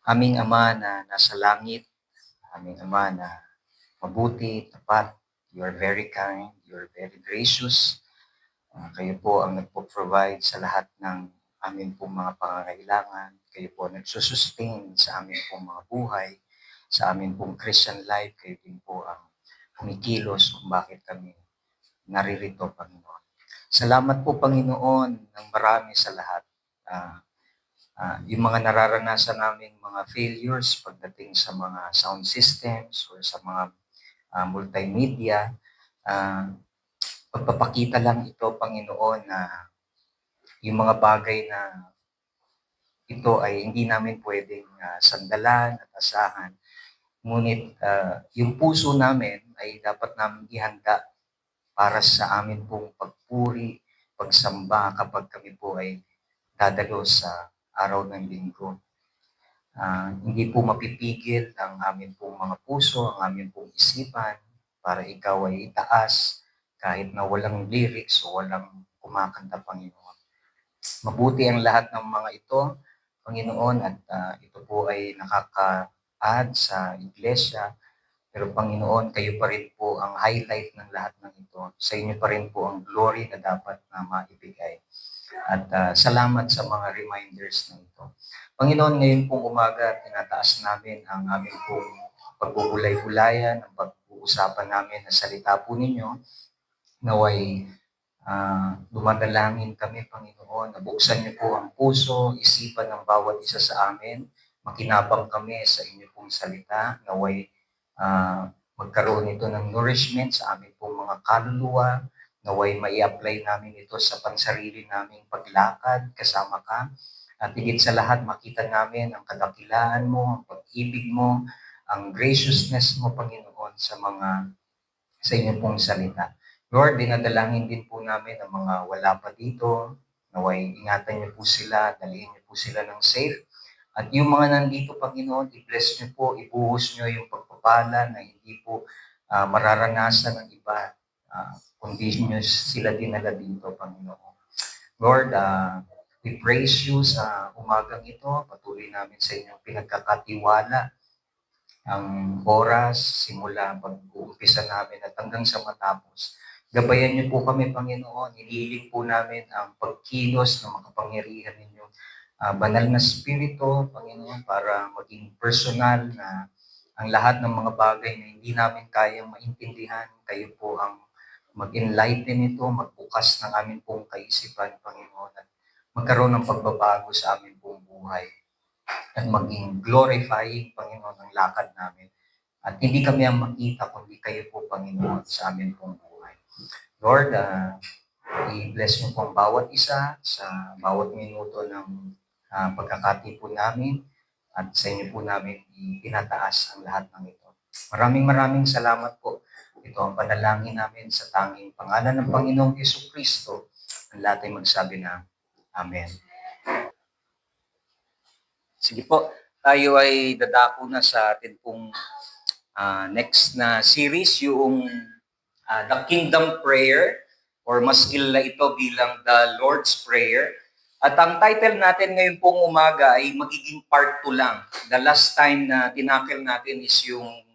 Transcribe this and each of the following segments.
Aming Ama na nasa langit, aming Ama na mabuti, tapat, you are very kind, you are very gracious. Kayo po ang nagpo-provide sa lahat ng amin pong mga pangangailangan. Kayo po nagsusustain sa amin pong mga buhay, sa amin pong Christian life. Kayo din po ang kumikilos kung bakit kami naririto, Panginoon. Salamat po, Panginoon, ng marami sa lahat. Uh, yung mga nararanasan naming mga failures pagdating sa mga sound systems or sa mga multimedia, pagpapakita lang ito, Panginoon, na yung mga bagay na ito ay hindi namin pwedeng sandalan at asahan. Ngunit yung puso namin ay dapat namin ihanda para sa amin pong pagpuri, pagsamba kapag kami po ay dadalo sa araw ng linggo. Hindi po mapipigil ang amin pong mga puso, ang amin pong isipan para ikaw ay itaas kahit na walang lyrics o walang kumakanta, Panginoon. Mabuti ang lahat ng mga ito, Panginoon, at ito po ay nakaka-add sa iglesia. Pero Panginoon, kayo pa rin po ang highlight ng lahat ng ito. Sa inyo pa rin po ang glory na dapat na maibigay. At salamat sa mga reminders na ito. Panginoon, ngayon pong umaga, tinataas namin ang aming pong pagbubulay-bulayan, ang pag-uusapan namin na salita po ninyo, naway dumadalangin kami, Panginoon, na buksan niyo po ang puso, isipan ng bawat isa sa amin, makinabang kami sa inyo pong salita, naway magkaroon ito ng nourishment sa aming pong mga kaluluwa, naway mai-apply namin ito sa pansarili naming paglakad kasama ka. At higit sa lahat, makita namin ang kadakilaan mo, ang pag-ibig mo, ang graciousness mo, Panginoon, sa inyong pong salita. Lord, dinadalangin din po namin ang mga wala pa dito, naway ingatan niyo po sila, dalihin niyo po sila ng safe. At yung mga nandito, Panginoon, i-bless niyo po, ibuhos niyo yung pagpapala na hindi po mararanasan ng iba, kundi niyo sila dinala dito, Panginoon. Lord, we praise you sa umagang ito. Patuloy namin sa inyong pinagkakatiwala ang oras, simula pag-uumpisa namin at hanggang sa matapos. Gabayan niyo po kami, Panginoon. Inihiling po namin ang pagkilos ng makapangyarihan ninyo. Banal na Espiritu, Panginoon, para maging personal na ang lahat ng mga bagay na hindi namin kayang maintindihan. Kayo po ang mag-enlighten ito, magbukas ng amin pong kaisipan, Panginoon, at magkaroon ng pagbabago sa amin pong buhay at maging glorifying, Panginoon, ang lakad namin. At hindi kami ang makita, kundi kayo po, Panginoon, sa amin pong buhay. Lord, i-bless niyo po ang bawat isa sa bawat minuto ng pagkakatipon namin at sa inyo po namin itinataas ang lahat ng ito. Maraming salamat po. Ito ang panalangin namin sa tanging pangalan ng Panginoong Jesucristo. Ang lahat ay magsabi na, Amen. Sige po, tayo ay dadako na sa atin pong next na series, yung The Kingdom Prayer, or mas kilala ito bilang The Lord's Prayer. At ang title natin ngayon pong umaga ay magiging part 2 lang. The last time na tinakil natin is yung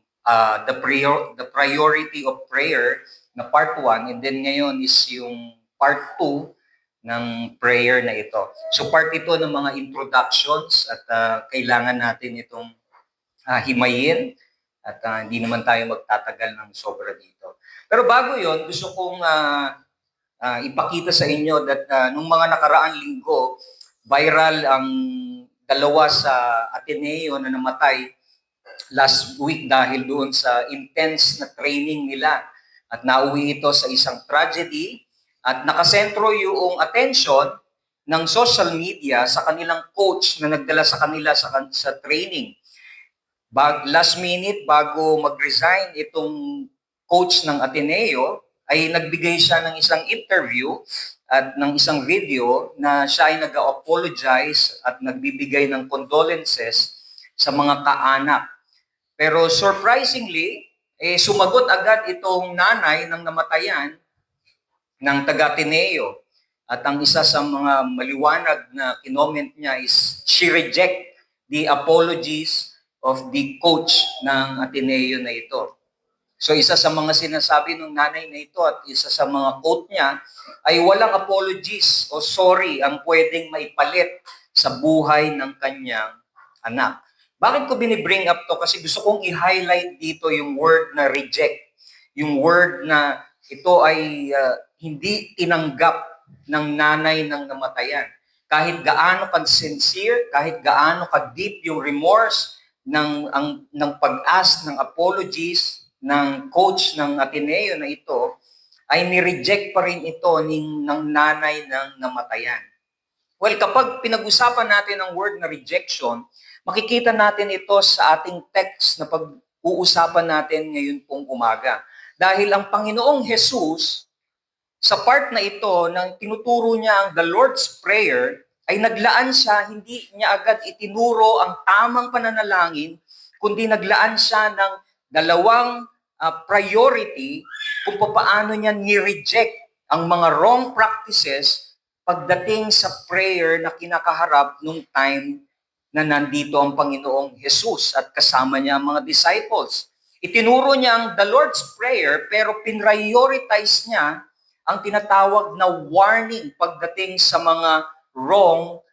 the priority of prayer na part 1, and then ngayon is yung part 2 ng prayer na ito. So part ito ng mga introductions at kailangan natin itong himayin at hindi naman tayo magtatagal ng sobra dito. Pero bago yon, gusto kong ipakita sa inyo that nung mga nakaraang linggo, viral ang dalawa sa Ateneo na namatay last week dahil doon sa intense na training nila. At nauwi ito sa isang tragedy at nakasentro yung attention ng social media sa kanilang coach na nagdala sa kanila sa training. Last minute, bago mag-resign itong coach ng Ateneo, ay nagbigay siya ng isang interview at ng isang video na siya ay nag-apologize at nagbibigay ng condolences sa mga kaanak. Pero surprisingly, sumagot agad itong nanay ng namatayan ng taga-Ateneo. At ang isa sa mga maliwanag na kinoment niya is, she reject the apologies of the coach ng Ateneo na ito. So isa sa mga sinasabi ng nanay na ito at isa sa mga quote niya ay walang apologies o sorry ang pwedeng maipalit sa buhay ng kanyang anak. Bakit ko binibring up to? Kasi gusto kong i-highlight dito yung word na reject. Yung word na ito ay hindi tinanggap ng nanay ng namatayan. Kahit gaano ka-sincere, kahit gaano ka-deep yung remorse ng pag-ask ng apologies ng coach ng Ateneo na ito, ay ni-reject pa rin ito ng nanay ng namatayan. Well, kapag pinag-usapan natin ang word na rejection, makikita natin ito sa ating text na pag-uusapan natin ngayon pong umaga. Dahil ang Panginoong Jesus, sa part na ito, nang tinuturo niya ang the Lord's Prayer, ay naglaan siya, hindi niya agad itinuro ang tamang pananalangin, kundi naglaan siya ng dalawang priority kung paano niya ni-reject ang mga wrong practices pagdating sa prayer na kinakaharap nung time na nandito ang Panginoong Jesus at kasama niya ang mga disciples. Itinuro niya ang the Lord's Prayer pero pinrioritize niya ang tinatawag na warning pagdating sa mga wrong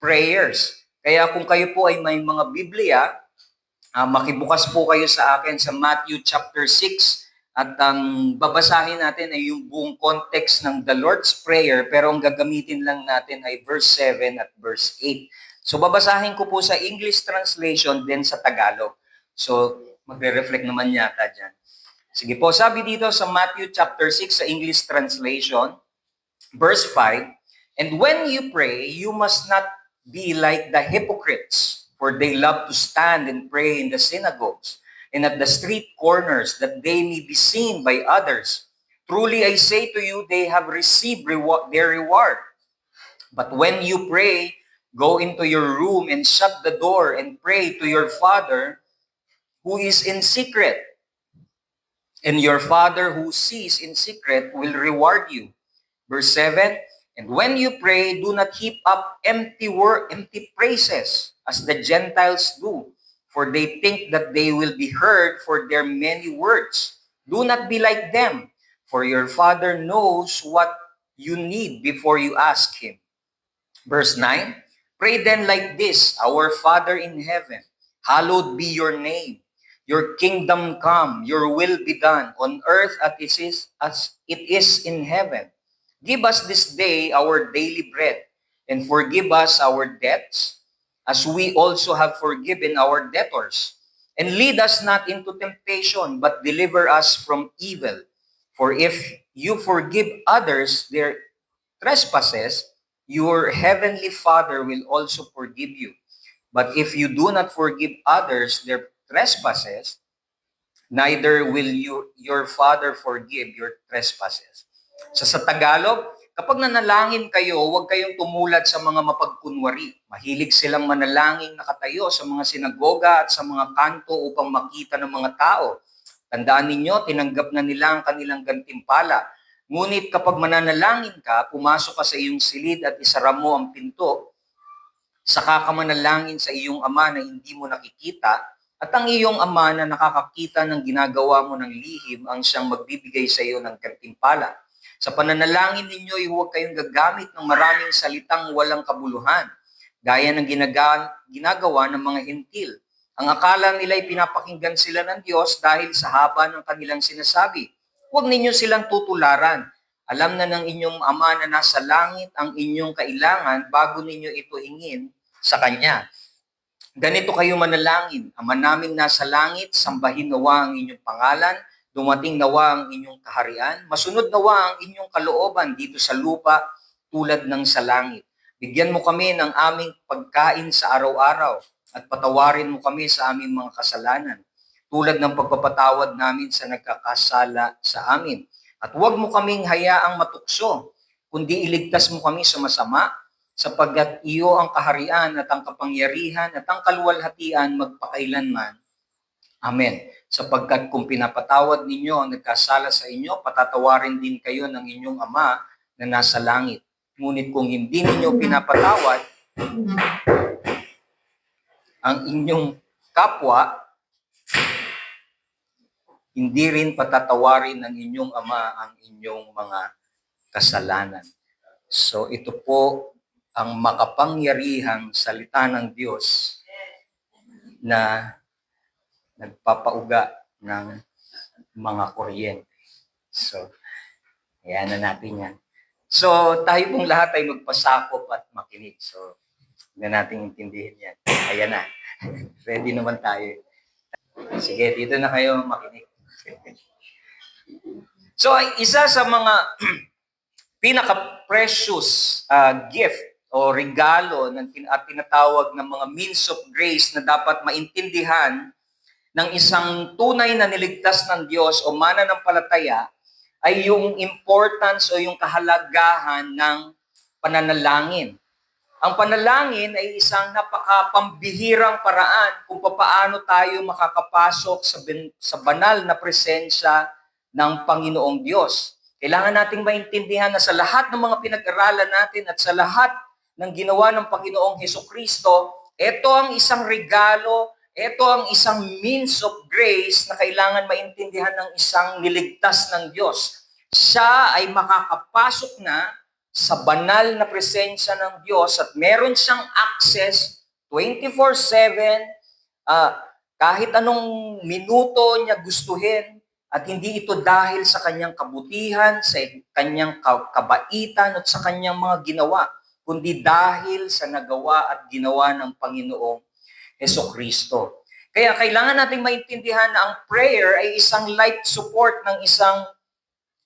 prayers. Kaya kung kayo po ay may mga Biblia, makibukas po kayo sa akin sa Matthew chapter 6 at ang babasahin natin ay yung buong context ng the Lord's Prayer pero ang gagamitin lang natin ay verse 7 at verse 8. So babasahin ko po sa English translation then sa Tagalog. So magre-reflect naman yata dyan. Sige po, sabi dito sa Matthew chapter 6 sa English translation, verse 5, "And when you pray, you must not be like the hypocrites, for they love to stand and pray in the synagogues and at the street corners, that they may be seen by others. Truly I say to you, they have received their reward. But when you pray, go into your room and shut the door and pray to your Father who is in secret. And your Father who sees in secret will reward you." Verse 7, "And when you pray, do not heap up empty praises, as the Gentiles do, for they think that they will be heard for their many words. Do not be like them, for your Father knows what you need before you ask Him." Verse 9, "Pray then like this, Our Father in heaven, hallowed be your name. Your kingdom come, your will be done on earth as it is in heaven. Give us this day our daily bread, and forgive us our debts, as we also have forgiven our debtors. And lead us not into temptation, but deliver us from evil. For if you forgive others their trespasses, your heavenly Father will also forgive you. But if you do not forgive others their trespasses, neither will your Father forgive your trespasses." So sa Tagalog, kapag nanalangin kayo, huwag kayong tumulad sa mga mapagkunwari. Mahilig silang manalangin nakatayo sa mga sinagoga at sa mga kanto upang makita ng mga tao. Tandaan ninyo, tinanggap na nila ang kanilang gantimpala. Ngunit kapag mananalangin ka, pumasok ka sa iyong silid at isara mo ang pinto, saka ka manalangin sa iyong Ama na hindi mo nakikita, at ang iyong Ama na nakakakita ng ginagawa mo ng lihim ang siyang magbibigay sa iyo ng gantimpala. Sa pananalangin ninyo, huwag kayong gagamit ng maraming salitang walang kabuluhan, gaya ng ginagawa ng mga hentil. Ang akala nila ay pinapakinggan sila ng Diyos dahil sa haba ng kanilang sinasabi. Huwag ninyo silang tutularan. Alam na ng inyong Ama na nasa langit ang inyong kailangan bago ninyo ito hingin sa Kanya. Ganito kayo manalangin: Ama naming nasa langit, sambahin nawa ang inyong pangalan, dumating nawa ang inyong kaharian, masunod nawa ang inyong kalooban dito sa lupa tulad ng sa langit. Bigyan mo kami ng aming pagkain sa araw-araw at patawarin mo kami sa aming mga kasalanan, tulad ng pagpapatawad namin sa nagkakasala sa amin. At huwag mo kaming hayaang matukso, kundi iligtas mo kami sa masama, sapagkat iyo ang kaharian at ang kapangyarihan at ang kaluwalhatian magpakailanman. Amen. Sapagkat kung pinapatawad ninyo ang nagkasala sa inyo, patatawarin din kayo ng inyong Ama na nasa langit. Ngunit kung hindi ninyo pinapatawad ang inyong kapwa, hindi rin patatawarin ng inyong Ama ang inyong mga kasalanan. So ito po ang makapangyarihang salita ng Diyos na nagpapauga ng mga kuryente. So, ayan na natin yan. So, tayo pong lahat ay magpasakop at makinig. So, hindi natin intindihin yan. Ayan na. Ready naman tayo. Sige, dito na kayo makinig. So, isa sa mga pinaka-precious gift o regalo at tinatawag ng mga means of grace na dapat maintindihan ng isang tunay na niligtas ng Diyos o mananampalataya ay yung importance o yung kahalagahan ng pananalangin. Ang panalangin ay isang napakapambihirang paraan kung paano tayo makakapasok sa banal na presensya ng Panginoong Diyos. Kailangan nating maintindihan na sa lahat ng mga pinag-aralan natin at sa lahat ng ginawa ng Panginoong Hesukristo, ito ang isang regalo, ito ang isang means of grace na kailangan maintindihan ng isang niligtas ng Diyos. Siya ay makakapasok na sa banal na presensya ng Diyos at meron siyang access 24/7, kahit anong minuto niya gustuhin, at hindi ito dahil sa kanyang kabutihan, sa kanyang kabaitan at sa kanyang mga ginawa, kundi dahil sa nagawa at ginawa ng Panginoong Hesukristo. Kaya kailangan nating maintindihan na ang prayer ay isang life support ng isang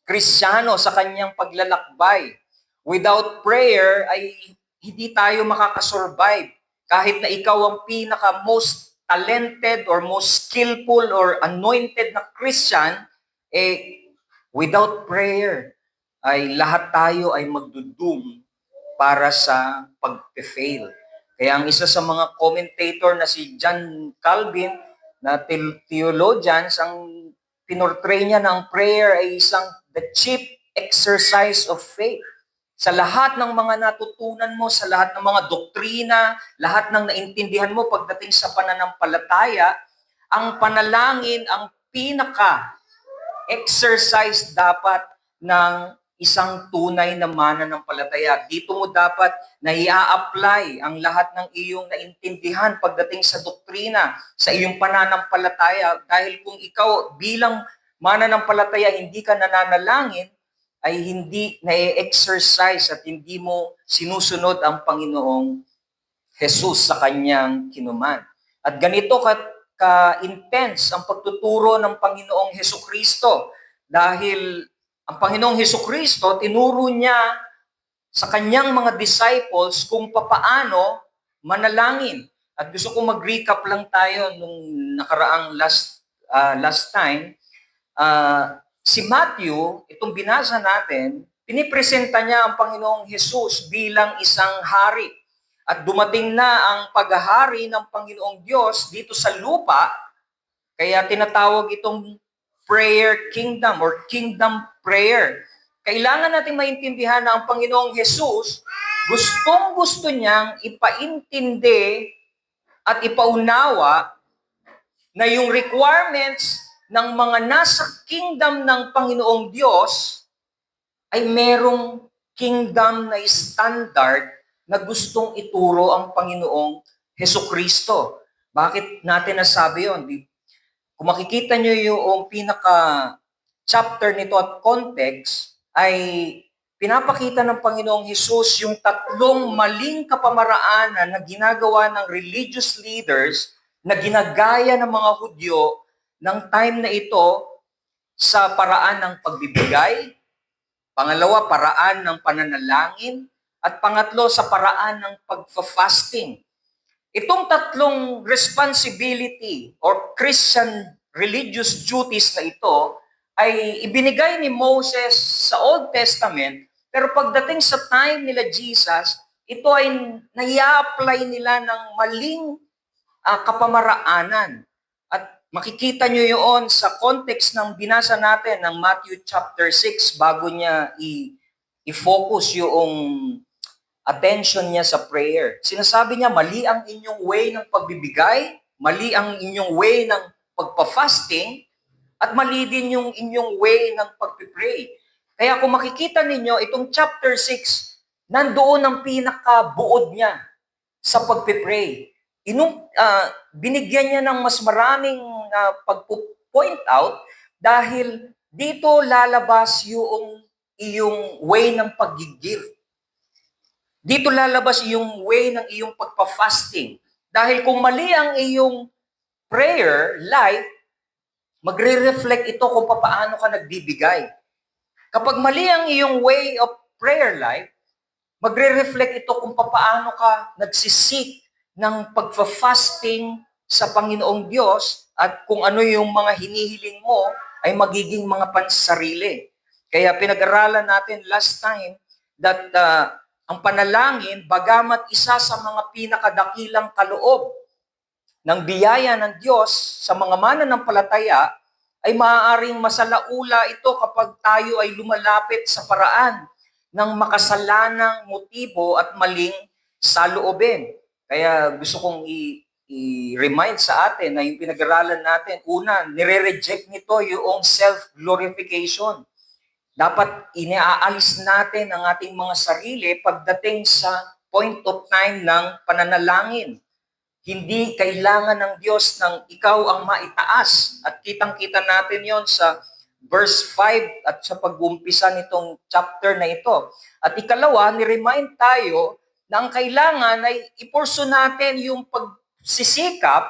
Kristiyano sa kanyang paglalakbay. Without prayer ay hindi tayo makakasurvive. Kahit na ikaw ang pinaka-most talented or most skillful or anointed na Christian, without prayer ay lahat tayo ay magdudum para sa pag-fail. Kaya ang isa sa mga commentator na si John Calvin, na theologians, ang pinortray niya ng prayer ay isang the chief exercise of faith. Sa lahat ng mga natutunan mo, sa lahat ng mga doktrina, lahat ng naintindihan mo pagdating sa pananampalataya, ang panalangin ang pinaka-exercise dapat ng isang tunay na mananampalataya. Dito mo dapat na i-apply ang lahat ng iyong naintindihan pagdating sa doktrina, sa iyong pananampalataya. Dahil kung ikaw bilang mananampalataya hindi ka nananalangin, ay hindi na-exercise at hindi mo sinusunod ang Panginoong Jesus sa kanyang kinuman. At ganito ka-intense ang pagtuturo ng Panginoong Hesukristo dahil ang Panginoong Hesukristo, tinuro niya sa kanyang mga disciples kung papaano manalangin. At gusto ko mag-recap lang tayo nung nakaraang last time. Si Matthew, itong binasa natin, pinipresenta niya ang Panginoong Jesus bilang isang hari. At dumating na ang paghahari ng Panginoong Diyos dito sa lupa, kaya tinatawag itong prayer kingdom or kingdom prayer. Kailangan natin maintindihan na ang Panginoong Jesus, gustong-gusto niyang ipaintindi at ipaunawa na yung requirements ng mga nasa kingdom ng Panginoong Diyos ay merong kingdom na standard na gustong ituro ang Panginoong Hesukristo. Bakit natin nasabi yun? Kung makikita nyo yung pinaka-chapter nito at context, ay pinapakita ng Panginoong Hesus yung tatlong maling kapamaraanan na ginagawa ng religious leaders na ginagaya ng mga Hudyo ng time na ito sa paraan ng pagbibigay, pangalawa, paraan ng pananalangin, at pangatlo, sa paraan ng pagfa-fasting. Itong tatlong responsibility or Christian religious duties na ito ay ibinigay ni Moses sa Old Testament, pero pagdating sa time nila Jesus, ito ay nai-apply nila ng maling kapamaraanan. At makikita nyo yun sa context ng binasa natin ng Matthew chapter 6 bago niya i-focus yung attention niya sa prayer. Sinasabi niya, mali ang inyong way ng pagbibigay, mali ang inyong way ng pagpa-fasting, at mali din yung inyong way ng pagpipray. Kaya kung makikita ninyo, itong chapter 6, nandoon ang pinakabuod niya sa pagpipray. Binigyan niya ng mas maraming pag-point out dahil dito lalabas yung iyong way ng pag-give. Dito lalabas yung way ng iyong pagpa-fasting. Dahil kung mali ang iyong prayer life, magre-reflect ito kung paano ka nagbibigay. Kapag mali ang iyong way of prayer life, magre-reflect ito kung paano ka nagsisik ng pagfa-fasting sa Panginoong Diyos at kung ano yung mga hinihiling mo ay magiging mga pansarili. Kaya pinag-aralan natin last time that ang panalangin, bagamat isa sa mga pinakadakilang kaloob ng biyaya ng Diyos sa mga mananampalataya, ay maaaring masalaula ito kapag tayo ay lumalapit sa paraan ng makasalanang motibo at maling saloobin. Kaya gusto kong i-remind sa atin na yung pinag-aralan natin, una, nire-reject nito yung self-glorification. Dapat iniaalis natin ang ating mga sarili pagdating sa point of time ng pananalangin. Hindi kailangan ng Diyos ng ikaw ang maitaas. At kitang-kita natin yon sa verse 5 at sa pag-umpisa nitong chapter na ito. At ikalawa, ni-remind tayo na ang kailangan ay ipurso natin yung pagsisikap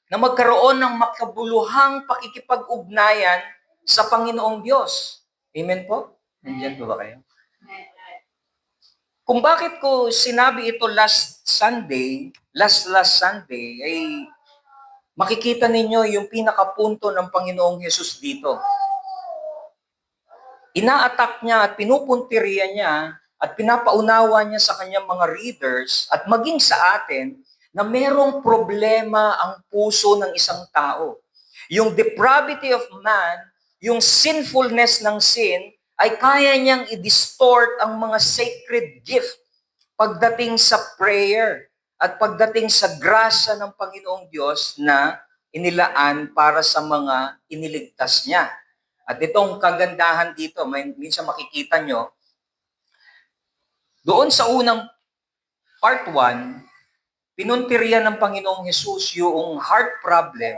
na magkaroon ng makabuluhang pakikipag-ugnayan sa Panginoong Diyos. Amen po? Nandiyan po ba kayo? Kung bakit ko sinabi ito last Sunday, ay makikita ninyo yung pinakapunto ng Panginoong Hesus dito. Ina-attack niya at pinupuntirya niya at pinapaunawa niya sa kanyang mga readers at maging sa atin na merong problema ang puso ng isang tao. Yung depravity of man, yung sinfulness ng sin, ay kaya niyang i-distort ang mga sacred gift pagdating sa prayer at pagdating sa grasya ng Panginoong Diyos na inilaan para sa mga iniligtas niya. At itong kagandahan dito, minsan makikita nyo, doon sa unang part 1, pinuntirya ng Panginoong Hesus yung heart problem.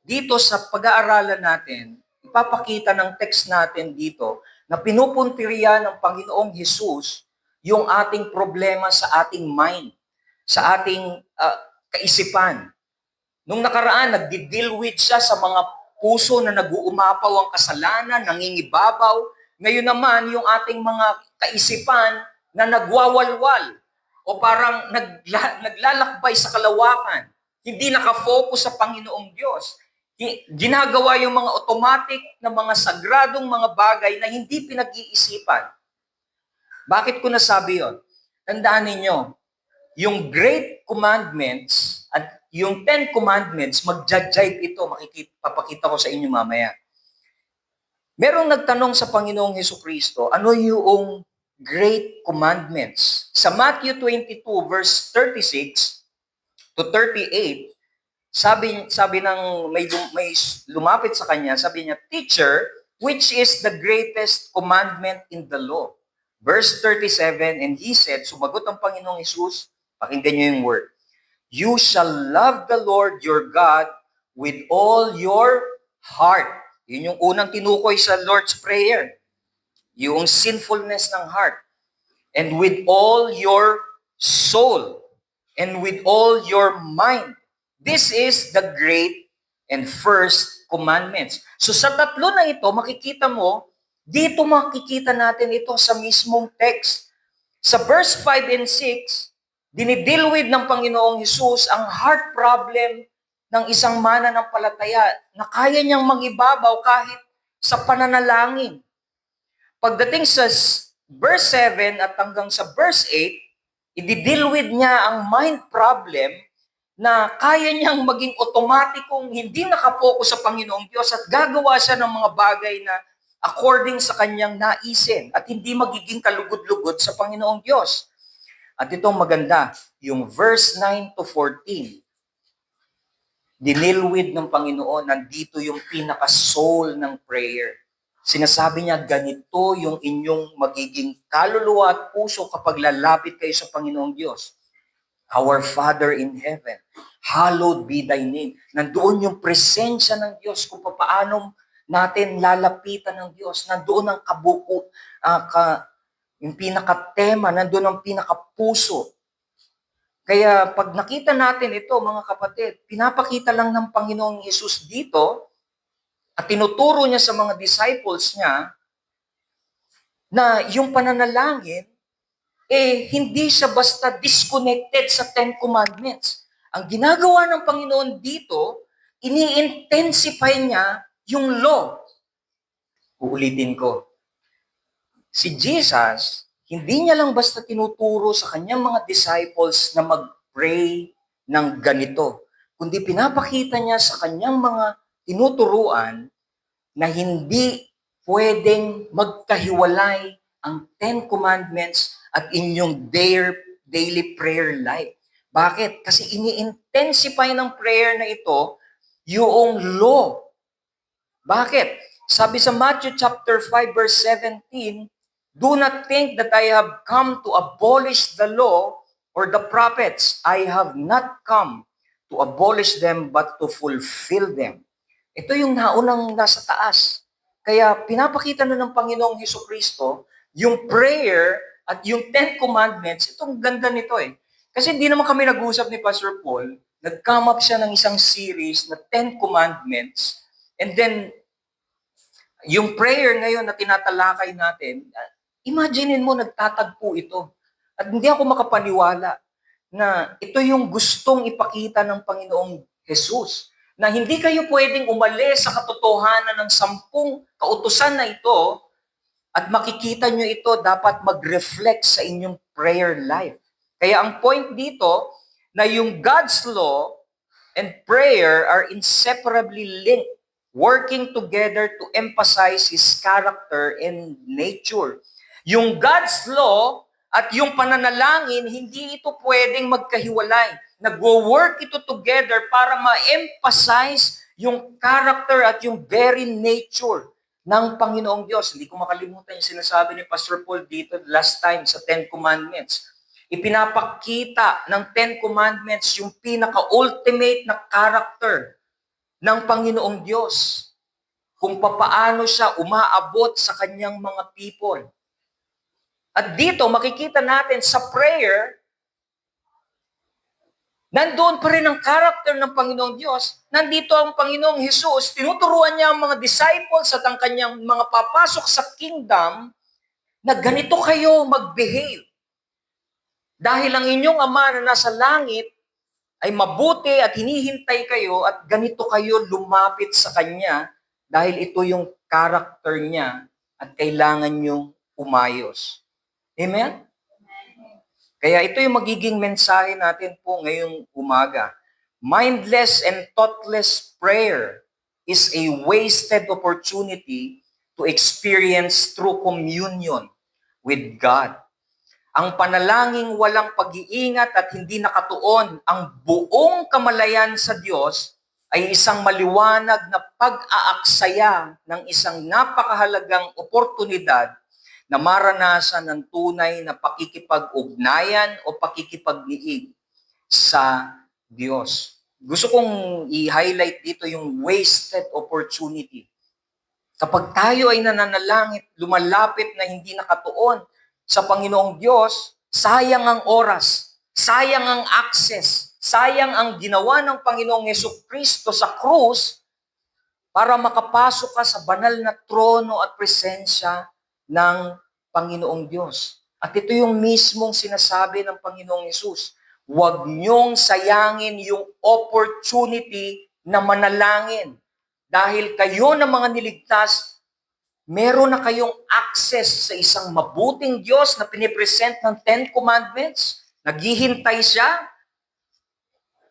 Dito sa pag-aaralan natin, ipapakita ng text natin dito na pinupuntirya ng Panginoong Hesus yung ating problema sa ating mind, sa ating kaisipan. Nung nakaraan, nagdi-deal with siya sa mga puso na nag-uumapaw ang kasalanan, nangingibabaw. Ngayon naman, yung ating mga kaisipan na nagwawalwal o parang naglalakbay sa kalawakan, hindi nakafocus sa Panginoong Diyos. Ginagawa yung mga automatic na mga sagradong mga bagay na hindi pinag-iisipan. Bakit ko nasabi yon? Tandaan ninyo, yung Great Commandments at yung 10 Commandments, mag-jive ito, papakita ko sa inyo mamaya. Merong nagtanong sa Panginoong Hesukristo, ano yung Great Commandments? Sa Matthew 22 verse 36 to 38, sabi ng may lumapit sa kanya, sabi niya, "Teacher, which is the greatest commandment in the law?" Verse 37, and he said, sumagot ang Panginoong Hesus, pakinggan niyo yung word, "You shall love the Lord your God with all your heart." Yun yung unang tinukoy sa Lord's Prayer. Yung sinfulness ng heart. "And with all your soul. And with all your mind. This is the great and first commandments." So sa tatlo na ito, makikita mo, dito makikita natin ito sa mismong text. Sa verse 5 and 6, dinidil with ng Panginoong Hesus ang heart problem ng isang mananampalataya na kaya niyang mangibabaw kahit sa pananalangin. Pagdating sa verse 7 at hanggang sa verse 8, i-deal with niya ang mind problem na kaya niyang maging otomatikong hindi nakapokus sa Panginoong Diyos at gagawa siya ng mga bagay na according sa kanyang naisin at hindi magiging kalugod-lugod sa Panginoong Diyos. At itong maganda, yung verse 9 to 14, dinilwid ng Panginoon, nandito yung pinaka-soul ng prayer. Sinasabi niya, ganito yung inyong magiging kaluluwa at puso kapag lalapit kayo sa Panginoong Diyos. Our Father in heaven, hallowed be thy name. Nandoon yung presensya ng Diyos kung paano natin lalapitan ng Diyos. Nandoon ang yung pinaka-tema, nandoon ang pinaka-puso. Kaya pag nakita natin ito, mga kapatid, pinapakita lang ng Panginoong Hesus dito at tinuturo niya sa mga disciples niya na yung pananalangin, hindi siya basta disconnected sa Ten Commandments. Ang ginagawa ng Panginoon dito, ini-intensify niya yung law. Uulitin ko. Si Jesus, hindi niya lang basta tinuturo sa kanyang mga disciples na mag-pray ng ganito, kundi pinapakita niya sa kanyang mga tinuturuan na hindi pwedeng magkahiwalay ang Ten Commandments at inyong daily prayer life. Bakit? Kasi ini-intensify ng prayer na ito yung law. Bakit? Sabi sa Matthew chapter 5 verse 17, do not think that I have come to abolish the law or the prophets. I have not come to abolish them but to fulfill them. Ito yung naunang nasa taas. Kaya pinapakita na ng Panginoong Hesukristo yung prayer at yung Ten Commandments. Itong ganda nito eh. Kasi hindi naman kami nag-usap ni Pastor Paul. Nag-come up siya ng isang series na Ten Commandments. And then, yung prayer ngayon na tinatalakay natin, imaginein mo nagtatagpo ito. At hindi ako makapaniwala na ito yung gustong ipakita ng Panginoong Jesus. Na hindi kayo pwedeng umalis sa katotohanan ng 10 kautusan na ito at makikita nyo ito dapat mag-reflect sa inyong prayer life. Kaya ang point dito na yung God's law and prayer are inseparably linked, working together to emphasize His character and nature. Yung God's law at yung pananalangin, hindi ito pwedeng magkahiwalay. Nagwo-work ito together para ma-emphasize yung character at yung very nature ng Panginoong Diyos. Hindi ko makalimutan yung sinasabi ni Pastor Paul dito last time sa Ten Commandments. Ipinapakita ng Ten Commandments yung pinaka-ultimate na character ng Panginoong Diyos. Kung papaano siya umaabot sa kanyang mga people. At dito, makikita natin sa prayer, nandoon pa rin ang character ng Panginoong Diyos. Nandito ang Panginoong Jesus, tinuturuan niya ang mga disciples at ang kanyang mga papasok sa kingdom na ganito kayo mag-behave. Dahil ang inyong Ama na nasa langit ay mabuti at hinihintay kayo at ganito kayo lumapit sa Kanya dahil ito yung character niya at kailangan nyong umayos. Amen? Kaya ito yung magiging mensahe natin po ngayong umaga. Mindless and thoughtless prayer is a wasted opportunity to experience true communion with God. Ang panalangin walang pag-iingat at hindi nakatuon ang buong kamalayan sa Diyos ay isang maliwanag na pag-aaksaya ng isang napakahalagang oportunidad na maranasan ng tunay na pakikipag-ugnayan o pakikipag-niig sa Diyos. Gusto kong i-highlight dito yung wasted opportunity. Kapag tayo ay nananalangit, lumalapit na hindi nakatuon sa Panginoong Diyos, sayang ang oras, sayang ang access, sayang ang ginawa ng Panginoong Hesukristo sa krus para makapasok ka sa banal na trono at presensya ng Panginoong Diyos. At ito yung mismong sinasabi ng Panginoong Hesus. Huwag niyong sayangin yung opportunity na manalangin. Dahil kayo na mga niligtas, meron na kayong access sa isang mabuting Diyos na pinipresent ng Ten Commandments. Naghihintay siya.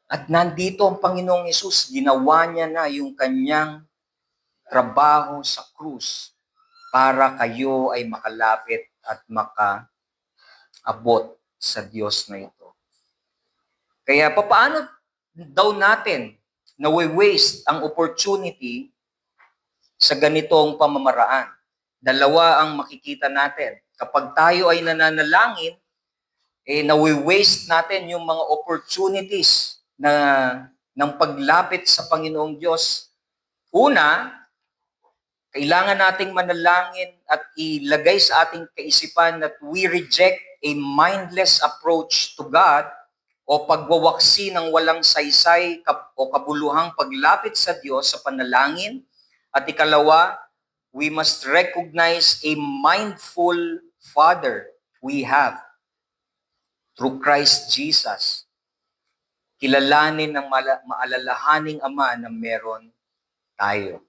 At nandito ang Panginoong Hesus, ginawa niya na yung kanyang trabaho sa krus para kayo ay makalapit at makaabot sa Diyos na ito. Kaya papaano daw natin nawe-waste ang opportunity sa ganitong pamamaraan? Dalawa ang makikita natin. Kapag tayo ay nananalangin, nawe-waste natin yung mga opportunities ng paglapit sa Panginoong Diyos. Una, kailangan nating manalangin at ilagay sa ating kaisipan that we reject a mindless approach to God o pagwawaksi ng walang saysay o kabuluhang paglapit sa Diyos sa panalangin. At ikalawa, we must recognize a mindful Father we have through Christ Jesus. Kilalanin ng maalalahaning Ama na meron tayo.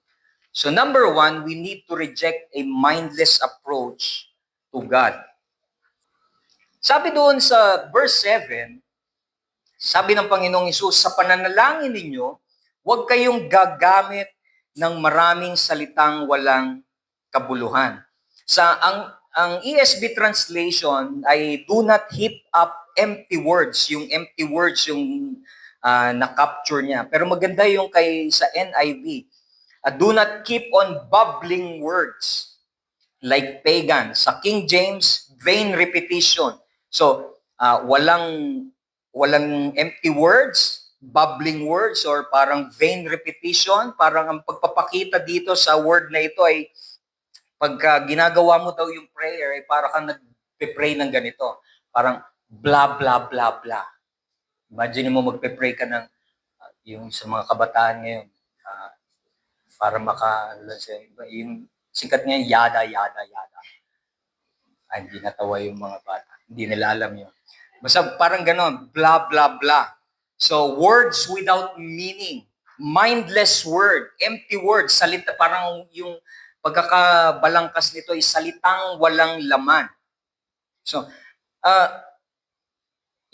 So number one, we need to reject a mindless approach to God. Sabi doon sa verse 7, sabi ng Panginoong Hesus, sa pananalangin ninyo, huwag kayong gagamit ng maraming salitang walang kabuluhan. Ang ESV translation ay do not heap up empty words. Yung empty words yung na-capture niya. Pero maganda yung sa NIV. Do not keep on bubbling words like pagan. Sa King James, vain repetition. So, walang empty words, bubbling words, or parang vain repetition. Parang ang pagpapakita dito sa word na ito ay pagka ginagawa mo daw yung prayer, ay parang kang nagpe-pray ng ganito. Parang blah, blah, blah, blah. Imagine mo magpe-pray ka ng yung sa mga kabataan ngayon, para yung sikat ngayon, yada, yada, yada. Ay, hindi natawa yung mga bata. Hindi nila alam yun. Basta parang ganon, blah, blah, blah. So, words without meaning. Mindless word, empty word, salita, parang yung pagkakabalangkas nito ay salitang walang laman. So,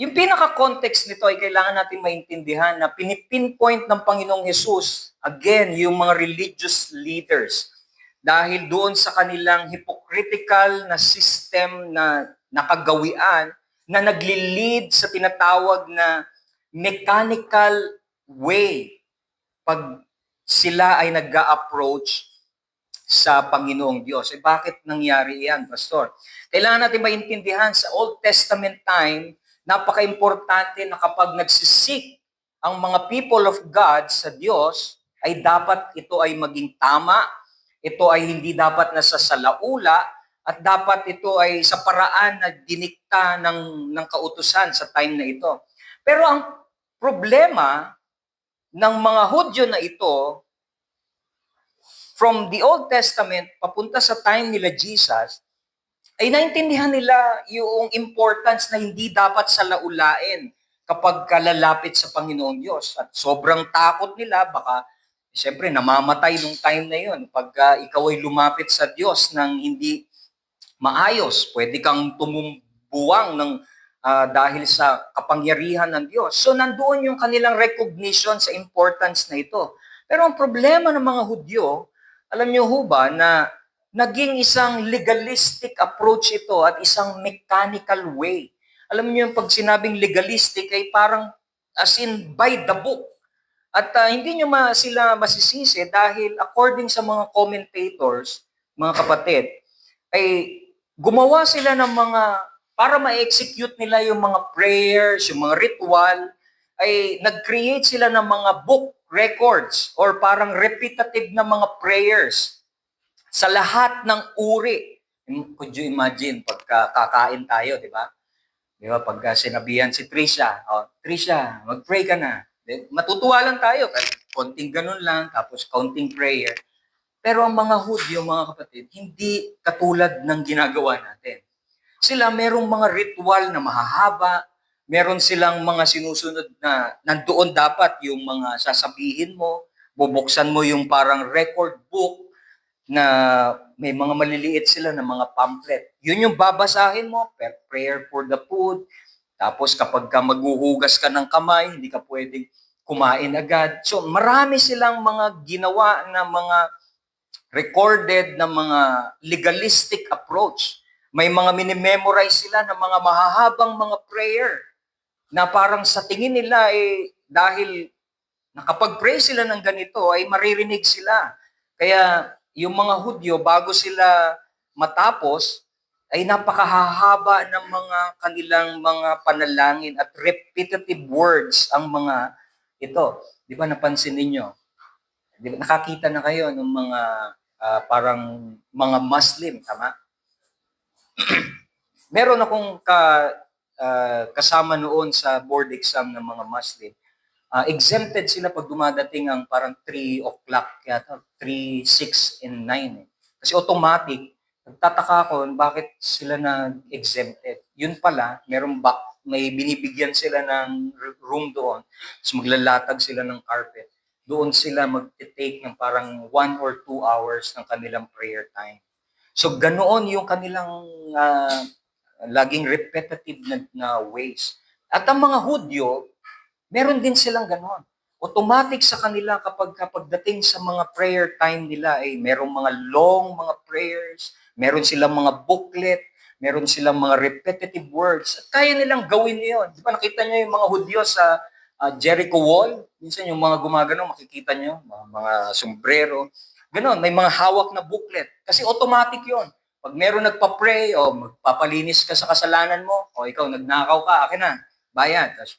yung pinaka-context nito ay kailangan natin maintindihan na pinipinpoint ng Panginoong Hesus, again, yung mga religious leaders. Dahil doon sa kanilang hypocritical na system na nakagawian na nagli-lead sa tinatawag na mechanical way pag sila ay nag-a-approach sa Panginoong Diyos. Bakit nangyari yan, Pastor? Kailangan natin maintindihan sa Old Testament time, napaka-importante na kapag nagsisik ang mga people of God sa Diyos, ay dapat ito ay maging tama, ito ay hindi dapat nasa salaula, at dapat ito ay sa paraan na dinikta ng kautusan sa time na ito. Pero ang problema ng mga Hudyo na ito, from the Old Testament papunta sa time nila Jesus, ay naintindihan nila yung importance na hindi dapat salaulain kapag kalalapit sa Panginoong Diyos. At sobrang takot nila, baka siyempre namamatay nung time na yun. Pag ikaw ay lumapit sa Diyos ng hindi maayos, pwede kang tumumbuwang dahil sa kapangyarihan ng Diyos. So nandoon yung kanilang recognition sa importance na ito. Pero ang problema ng mga Hudyo, alam niyo ho ba na naging isang legalistic approach ito at isang mechanical way. Alam niyo yung pag sinabing legalistic ay parang as in by the book. At hindi niyo sila masisisi dahil according sa mga commentators, mga kapatid, ay gumawa sila ng mga, para ma-execute nila yung mga prayers, yung mga ritual, ay nag-create sila ng mga book records or parang repetitive na mga prayers sa lahat ng uri. Could you imagine, pagka kakain tayo, di ba? Di ba, pagka sinabihan si Trisha, Trisha, mag-pray ka na. Matutuwa lang tayo, kahit konting ganun lang, tapos counting prayer. Pero ang mga Hudyo, mga kapatid, hindi katulad ng ginagawa natin. Sila merong mga ritual na mahahaba, meron silang mga sinusunod na nandoon dapat yung mga sasabihin mo, bubuksan mo yung parang record book na may mga maliliit sila na mga pamphlet. Yun yung babasahin mo, prayer for the food, tapos kapag ka maghuhugas ka ng kamay, hindi ka pwedeng kumain agad. So marami silang mga ginawa na mga recorded na mga legalistic approach. May mga minimemorize sila ng mga mahahabang mga prayer na parang sa tingin nila dahil nakapag-pray sila ng ganito ay maririnig sila. Kaya yung mga Hudyo bago sila matapos ay napakahahaba ng mga kanilang mga panalangin at repetitive words ang mga ito. Di ba napansin ninyo? Di ba, nakakita na kayo ng mga parang mga Muslim, tama? Meron akong kasama noon sa board exam ng mga Muslim. Exempted sila pag dumadating ang parang 3 o'clock yata, 3, 6, and 9. Kasi automatic, nagtataka ako bakit sila na-exempted. Yun pala, may binibigyan sila ng room doon, tapos maglalatag sila ng carpet. Doon sila mag-take ng parang 1 or 2 hours ng kanilang prayer time. So ganoon yung kanilang laging repetitive na ways. At ang mga Hudyo, meron din silang gano'n. Automatic sa kanila kapag dating sa mga prayer time nila ay merong mga long mga prayers, meron silang mga booklet, meron silang mga repetitive words. At kaya nilang gawin yun. Di ba nakita niyo yung mga Hudyo sa Jericho Wall? Minsan yung mga gumagano, makikita niyo, mga sombrero. Ganon, may mga hawak na booklet. Kasi automatic yon. Pag meron nagpa-pray o magpapalinis ka sa kasalanan mo, o ikaw nagnakaw ka, akin na, bayad. Tapos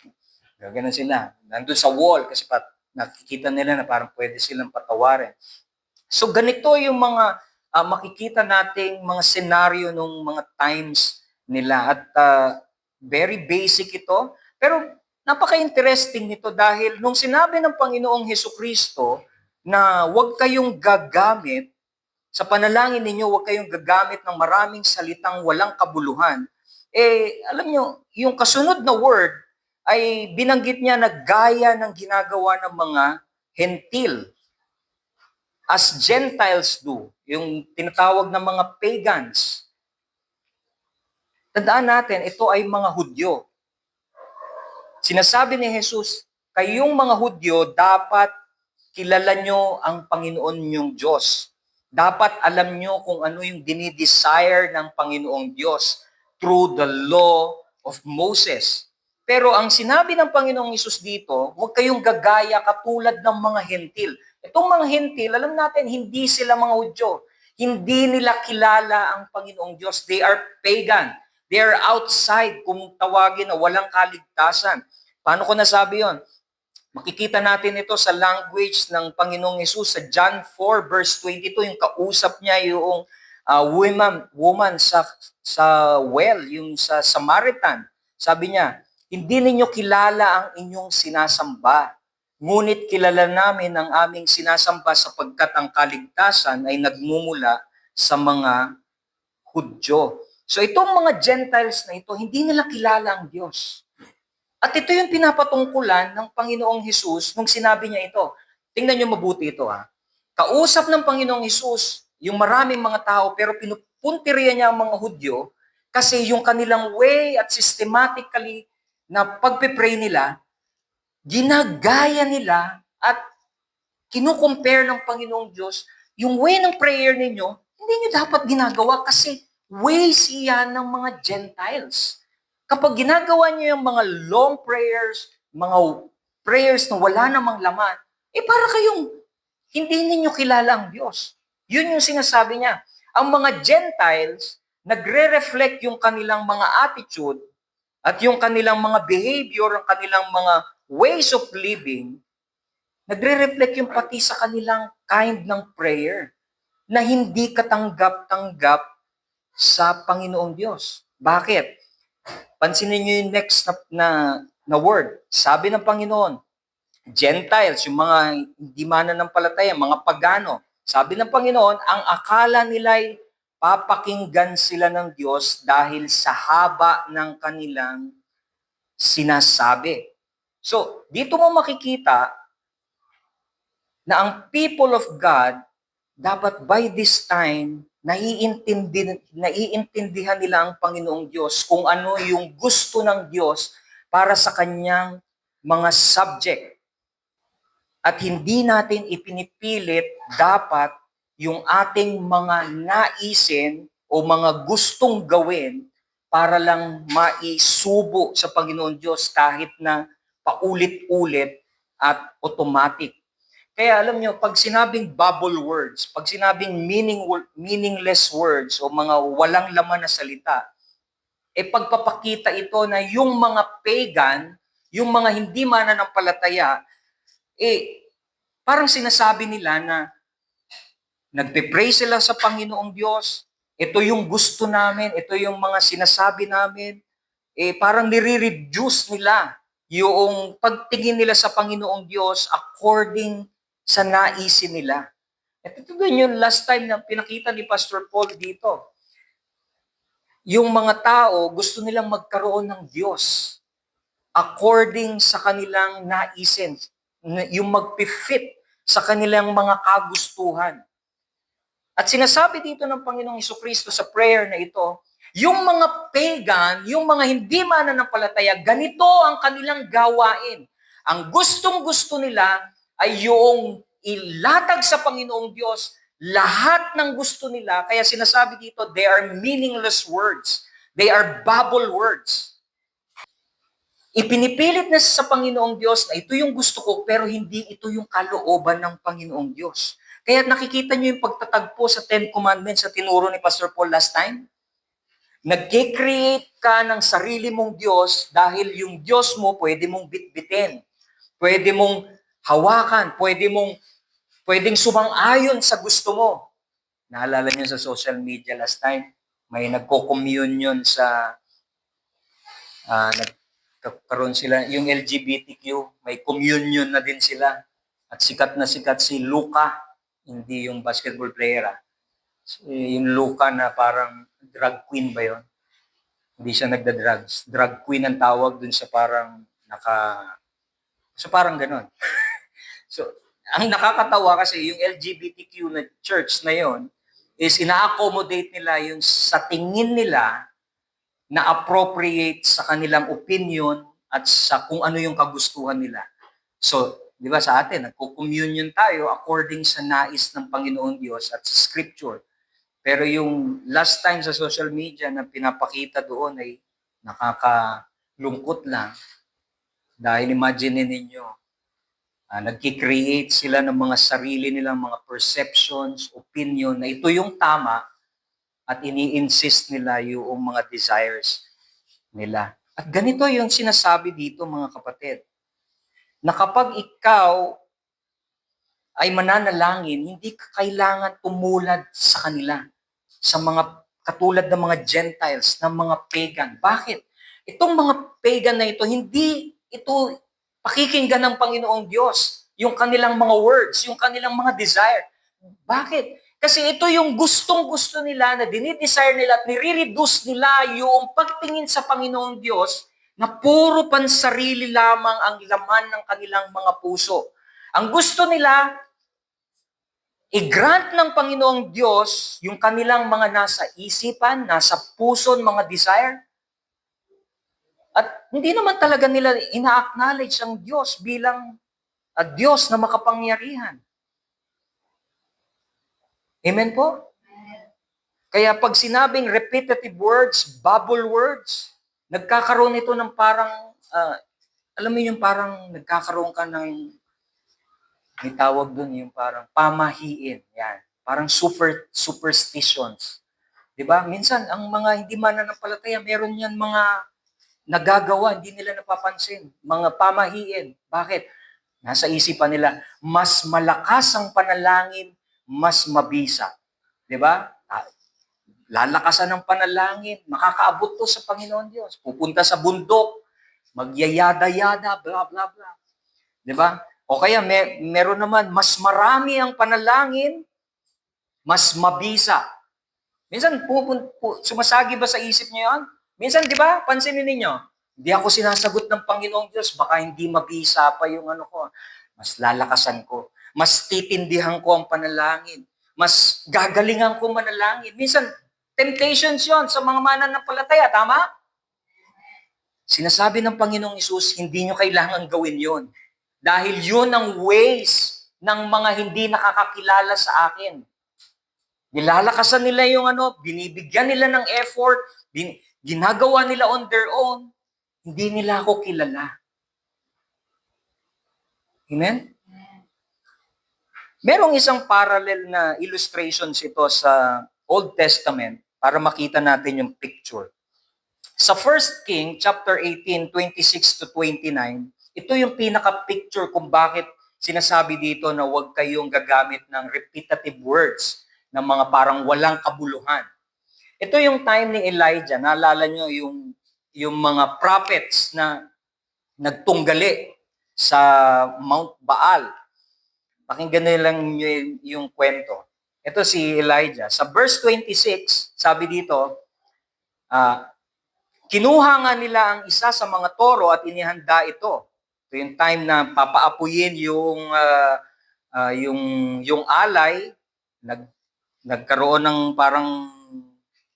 gano'n sila. Nandun sa wall kasi nakikita nila na parang pwede silang patawarin. So ganito yung mga makikita nating mga senaryo nung mga times nila. At very basic ito. Pero napaka-interesting nito dahil nung sinabi ng Panginoong Hesukristo na huwag kayong gagamit, sa panalangin ninyo, huwag kayong gagamit ng maraming salitang walang kabuluhan. Alam nyo, yung kasunod na word, ay binanggit niya na gaya ng ginagawa ng mga hentil. As Gentiles do, yung tinatawag ng mga pagans. Tandaan natin, ito ay mga Hudyo. Sinasabi ni Jesus, kayong mga Hudyo, dapat kilala nyo ang Panginoon nyong Diyos. Dapat alam nyo kung ano yung dinidesire ng Panginoong Diyos through the law of Moses. Pero ang sinabi ng Panginoong Hesus dito, huwag kayong gagaya katulad ng mga hentil. Itong mga hentil, alam natin, hindi sila mga Hudyo. Hindi nila kilala ang Panginoong Diyos. They are pagan. They are outside, kung tawagin na walang kaligtasan. Paano ko nasabi yon? Makikita natin ito sa language ng Panginoong Hesus sa John 4 verse 22, yung kausap niya yung woman sa well, yung sa Samaritan. Sabi niya, hindi ninyo kilala ang inyong sinasamba, ngunit kilala namin ang aming sinasamba sapagkat ang kaligtasan ay nagmumula sa mga Hudyo. So itong mga Gentiles na ito, hindi nila kilala ang Diyos. At ito yung pinapatungkulan ng Panginoong Hesus nung sinabi niya ito. Tingnan niyo mabuti ito ha. Kausap ng Panginoong Hesus yung maraming mga tao pero pinupuntiriya niya ang mga Hudyo kasi yung kanilang way at systematically na pagpe-pray nila, ginagaya nila at kinukompare ng Panginoong Diyos yung way ng prayer ninyo, hindi niyo dapat ginagawa kasi ways iyan ng mga Gentiles. Kapag ginagawa niyo yung mga long prayers, mga prayers na wala namang laman, para kayong hindi ninyo kilala ang Diyos. Yun yung sinasabi niya. Ang mga Gentiles, nagre-reflect yung kanilang mga attitude at yung kanilang mga behavior, ang kanilang mga ways of living, nagre-reflect yung pati sa kanilang kind ng prayer na hindi katanggap-tanggap sa Panginoong Diyos. Bakit? Pansinin niyo yung next na word. Sabi ng Panginoon, Gentiles, yung mga hindi mananampalataya, mga pagano. Sabi ng Panginoon, ang akala nila'y papakinggan sila ng Diyos dahil sa haba ng kanilang sinasabi. So, dito mo makikita na ang people of God, dapat by this time, naiintindihan nila ang Panginoong Diyos kung ano yung gusto ng Diyos para sa kanyang mga subject. At hindi natin ipinipilit dapat yung ating mga naisin o mga gustong gawin para lang maisubo sa Panginoon Diyos kahit na paulit-ulit at automatic. Kaya alam nyo, pag sinabing bubble words, pag sinabing meaningless words o mga walang laman na salita, pagpapakita ito na yung mga pagan, yung mga hindi mananampalataya, parang sinasabi nila na nagpe-pray sila sa Panginoong Diyos, ito yung gusto namin, ito yung mga sinasabi namin, parang nire-reduce nila yung pagtingin nila sa Panginoong Diyos according sa naisin nila. At ito din yung last time na pinakita ni Pastor Paul dito. Yung mga tao, gusto nilang magkaroon ng Diyos according sa kanilang naisin, yung magpi-fit sa kanilang mga kagustuhan. At sinasabi dito ng Panginoong Jesucristo sa prayer na ito, yung mga pagan, yung mga hindi mananampalataya, ganito ang kanilang gawain. Ang gustong-gusto nila ay yung ilatag sa Panginoong Diyos lahat ng gusto nila. Kaya sinasabi dito, they are meaningless words. They are babble words. Ipinipilit na sa Panginoong Diyos na ito yung gusto ko, pero hindi ito yung kalooban ng Panginoong Diyos. Kaya nakikita nyo yung pagtatagpo sa Ten Commandments sa tinuro ni Pastor Paul last time? Nag-create ka ng sarili mong Diyos dahil yung Diyos mo pwede mong bitbitin. Pwede mong hawakan. Pwedeng sumang-ayon sa gusto mo. Naalala nyo sa social media last time, may nagko-communion sa nagkaroon sila, yung LGBTQ, may communion na din sila. At sikat na sikat si Luka, hindi yung basketball player. Yung Luka na parang drag queen ba yon? Hindi siya nagda-drugs. Drag queen ang tawag dun sa parang parang ganon. So, ang nakakatawa kasi yung LGBTQ na church na yon is ina-accommodate nila yung sa tingin nila na appropriate sa kanilang opinion at sa kung ano yung kagustuhan nila. So, di ba sa atin, nagko-communion tayo according sa nais ng Panginoon Diyos at sa scripture. Pero yung last time sa social media na pinapakita doon ay nakakalungkot lang. Dahil imagine ninyo, nagki-create sila ng mga sarili nilang mga perceptions, opinion na ito yung tama at ini-insist nila yung mga desires nila. At ganito yung sinasabi dito mga kapatid, na kapag ikaw ay mananalangin, hindi ka kailangan tumulad sa kanila, sa mga katulad ng mga Gentiles, ng mga pagan. Bakit? Itong mga pagan na ito, hindi ito pakikinggan ng Panginoong Diyos, yung kanilang mga words, yung kanilang mga desire. Bakit? Kasi ito yung gustong-gusto nila, na dinidesire nila at nire-reduce nila yung pagtingin sa Panginoong Diyos na puro pansarili lamang ang laman ng kanilang mga puso. Ang gusto nila, i-grant ng Panginoong Diyos yung kanilang mga nasa isipan, nasa puso, mga desire. At hindi naman talaga nila ina-acknowledge ang Diyos bilang Diyos na makapangyarihan. Amen po? Kaya pag sinabing repetitive words, bubble words, nagkakaroon ito ng parang, alam mo yung parang nagkakaroon ka ng, may tawag dun yung parang pamahiin. Yan. Parang superstitions. Diba? Minsan, ang mga hindi mananampalataya, meron yan mga nagagawa, hindi nila napapansin. Mga pamahiin. Bakit? Nasa isipan nila, mas malakas ang panalangin, mas mabisa. Diba? Lalakasan ng panalangin, makakaabot to sa Panginoon Diyos. Pupunta sa bundok, magyayada-yada, bla bla bla. 'Di ba? O kaya meron naman mas marami ang panalangin, mas mabisa. Minsan sumasagi ba sa isip niyo 'yon? Minsan 'di ba? Pansinin niyo, hindi ako sinasagot ng Panginoong Diyos, baka hindi mabisa pa yung ano ko. Mas lalakasan ko, mas titindihan ko ang panalangin, mas gagalingan ko manalangin. Minsan temptations yon sa mga mananampalataya, tama? Sinasabi ng Panginoong Isus, hindi nyo kailangan gawin yon. Dahil yun ang ways ng mga hindi nakakakilala sa akin. Nilalakasan nila yung binibigyan nila ng effort, ginagawa nila on their own, hindi nila ako kilala. Amen? Merong isang parallel na illustrations ito sa Old Testament para makita natin yung picture. Sa 1 King, chapter 18, 26 to 29, ito yung pinaka-picture kung bakit sinasabi dito na huwag kayong gagamit ng repetitive words na mga parang walang kabuluhan. Ito yung time ni Elijah. Naalala nyo yung mga prophets na nagtunggali sa Mount Baal. Pakinggan nyo lang yung kwento. Ito si Elijah. Sa verse 26, sabi dito, kinuha nga nila ang isa sa mga toro at inihanda ito. Ito yung time na papaapuyin yung alay, nagkaroon ng parang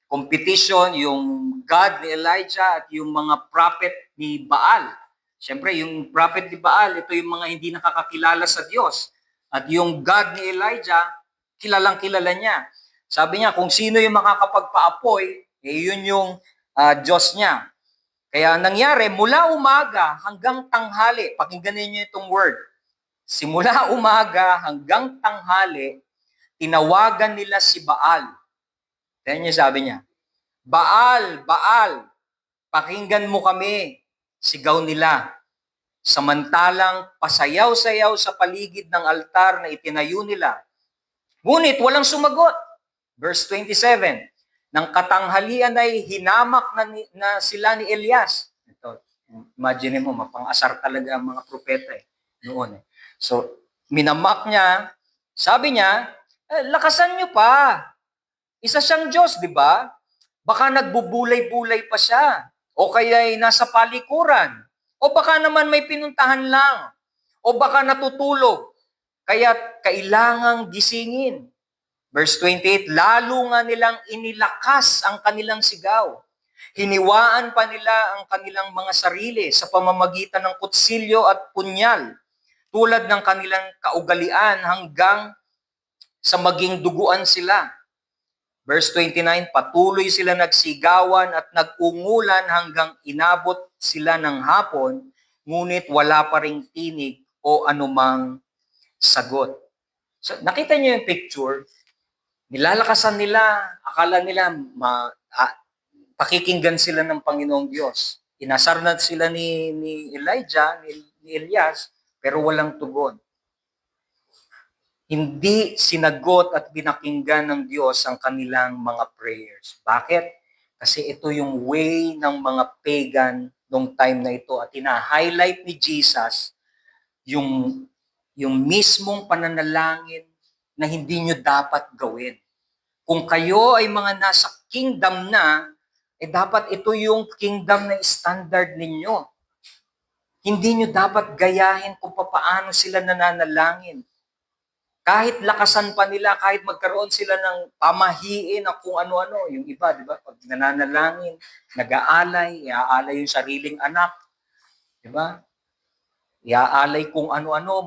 competition, yung God ni Elijah at yung mga prophet ni Baal. Siyempre, yung prophet ni Baal, ito yung mga hindi nakakakilala sa Diyos. At yung God ni Elijah, kilalang-kilala niya. Sabi niya, kung sino yung makakapagpaapoy, yun yung Diyos niya. Kaya nangyari, mula umaga hanggang tanghali, pakinggan niyo itong word. Simula umaga hanggang tanghali, tinawagan nila si Baal. Yan yung sabi niya, Baal, Baal, pakinggan mo kami, sigaw nila. Samantalang pasayaw-sayaw sa paligid ng altar na itinayo nila. Ngunit walang sumagot. Verse 27, nang katanghalian ay hinamak na sila ni Elias. Ito, imagine mo, mapang-asar talaga ang mga propeta noon. So, minamak niya, sabi niya, lakasan niyo pa. Isa siyang Diyos, di ba? Baka nagbubulay-bulay pa siya. O kaya ay nasa palikuran. O baka naman may pinuntahan lang. O baka natutulog. Kaya kailangang gisingin. Verse 28, lalo nga nilang inilakas ang kanilang sigaw. Hiniwaan pa nila ang kanilang mga sarili sa pamamagitan ng kutsilyo at punyal, tulad ng kanilang kaugalian hanggang sa maging duguan sila. Verse 29, patuloy sila nagsigawan at nagungulan hanggang inabot sila ng hapon, ngunit wala pa ring tinig o anumang sagot. So, nakita niyo yung picture, nilalakasan nila, akala nila pakikinggan sila ng Panginoong Diyos. Inasar na sila ni Elijah, ni Elias, pero walang tugon. Hindi sinagot at binakinggan ng Diyos ang kanilang mga prayers. Bakit? Kasi ito yung way ng mga pagan nung time na ito at ina-highlight ni Jesus yung mismong pananalangin na hindi nyo dapat gawin. Kung kayo ay mga nasa kingdom na, dapat ito yung kingdom na standard ninyo. Hindi nyo dapat gayahin kung paano sila nananalangin. Kahit lakasan pa nila, kahit magkaroon sila ng pamahiin ng kung ano-ano, yung iba, di ba? Pag nananalangin, nag-aalay, iaalay yung sariling anak, di ba? Iaalay kung ano-ano,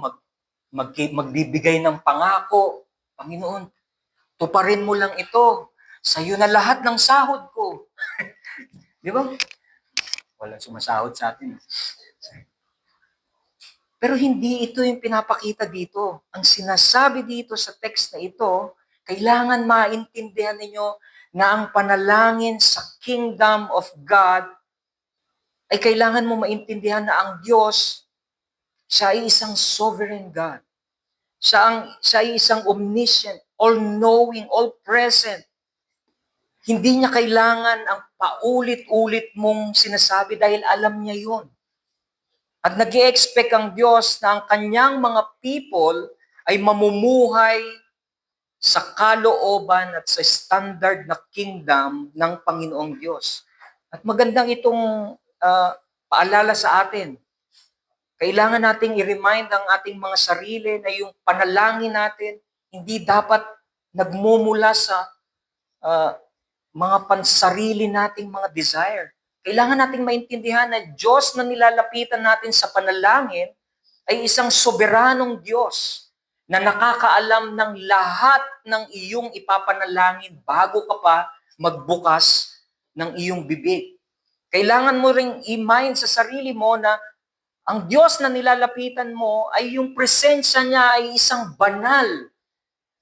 magbibigay ng pangako. Panginoon, tuparin mo lang ito. Sa'yo na lahat ng sahod ko. Di ba? Walang sumasahod sa atin. Pero hindi ito yung pinapakita dito. Ang sinasabi dito sa text na ito, kailangan maintindihan ninyo na ang panalangin sa kingdom of God ay kailangan mo maintindihan na ang Diyos, siya ay isang sovereign God. Siya ay isang omniscient, all-knowing, all-present. Hindi niya kailangan ang paulit-ulit mong sinasabi dahil alam niya yun. At nag-i-expect ang Diyos na ang kanyang mga people ay mamumuhay sa kalooban at sa standard na kingdom ng Panginoong Diyos. At magandang itong paalala sa atin. Kailangan nating i-remind ang ating mga sarili na yung panalangin natin hindi dapat nagmumula sa mga pansarili nating mga desire. Kailangan nating maintindihan na Diyos na nilalapitan natin sa panalangin ay isang soberanong Diyos na nakakaalam ng lahat ng iyong ipapanalangin bago ka pa magbukas ng iyong bibig. Kailangan mo ring i-mind sa sarili mo na ang Diyos na nilalapitan mo ay yung presensya niya ay isang banal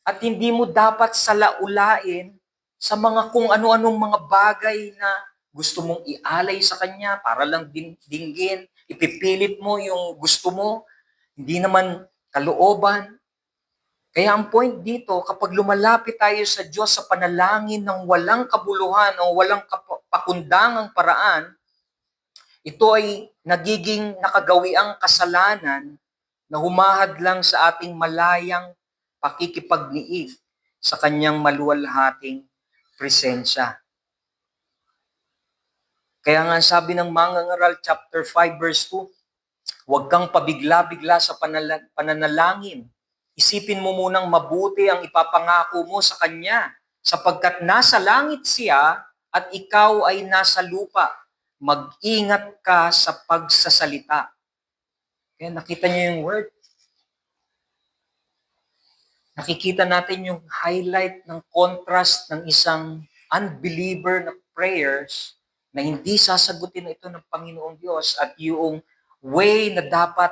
at hindi mo dapat salaulain sa mga kung ano-anong mga bagay na gusto mong ialay sa Kanya para lang dinggin, ipipilit mo yung gusto mo, hindi naman kalooban. Kaya ang point dito, kapag lumalapit tayo sa Diyos sa panalangin ng walang kabuluhan o walang pakundangang paraan, ito ay nagiging nakagawiang kasalanan na humahad lang sa ating malayang pakikipagniig sa kanyang maluwalhating presensya. Kaya nga sabi ng Mangangaral chapter 5 verse 2, huwag kang pabigla-bigla sa pananalangin. Isipin mo munang mabuti ang ipapangako mo sa Kanya, sapagkat nasa langit siya at ikaw ay nasa lupa. Mag-ingat ka sa pagsasalita. Kaya nakita niyo yung word. Nakikita natin yung highlight ng contrast ng isang unbeliever na prayers na hindi sasagutin ito ng Panginoong Diyos at yung way na dapat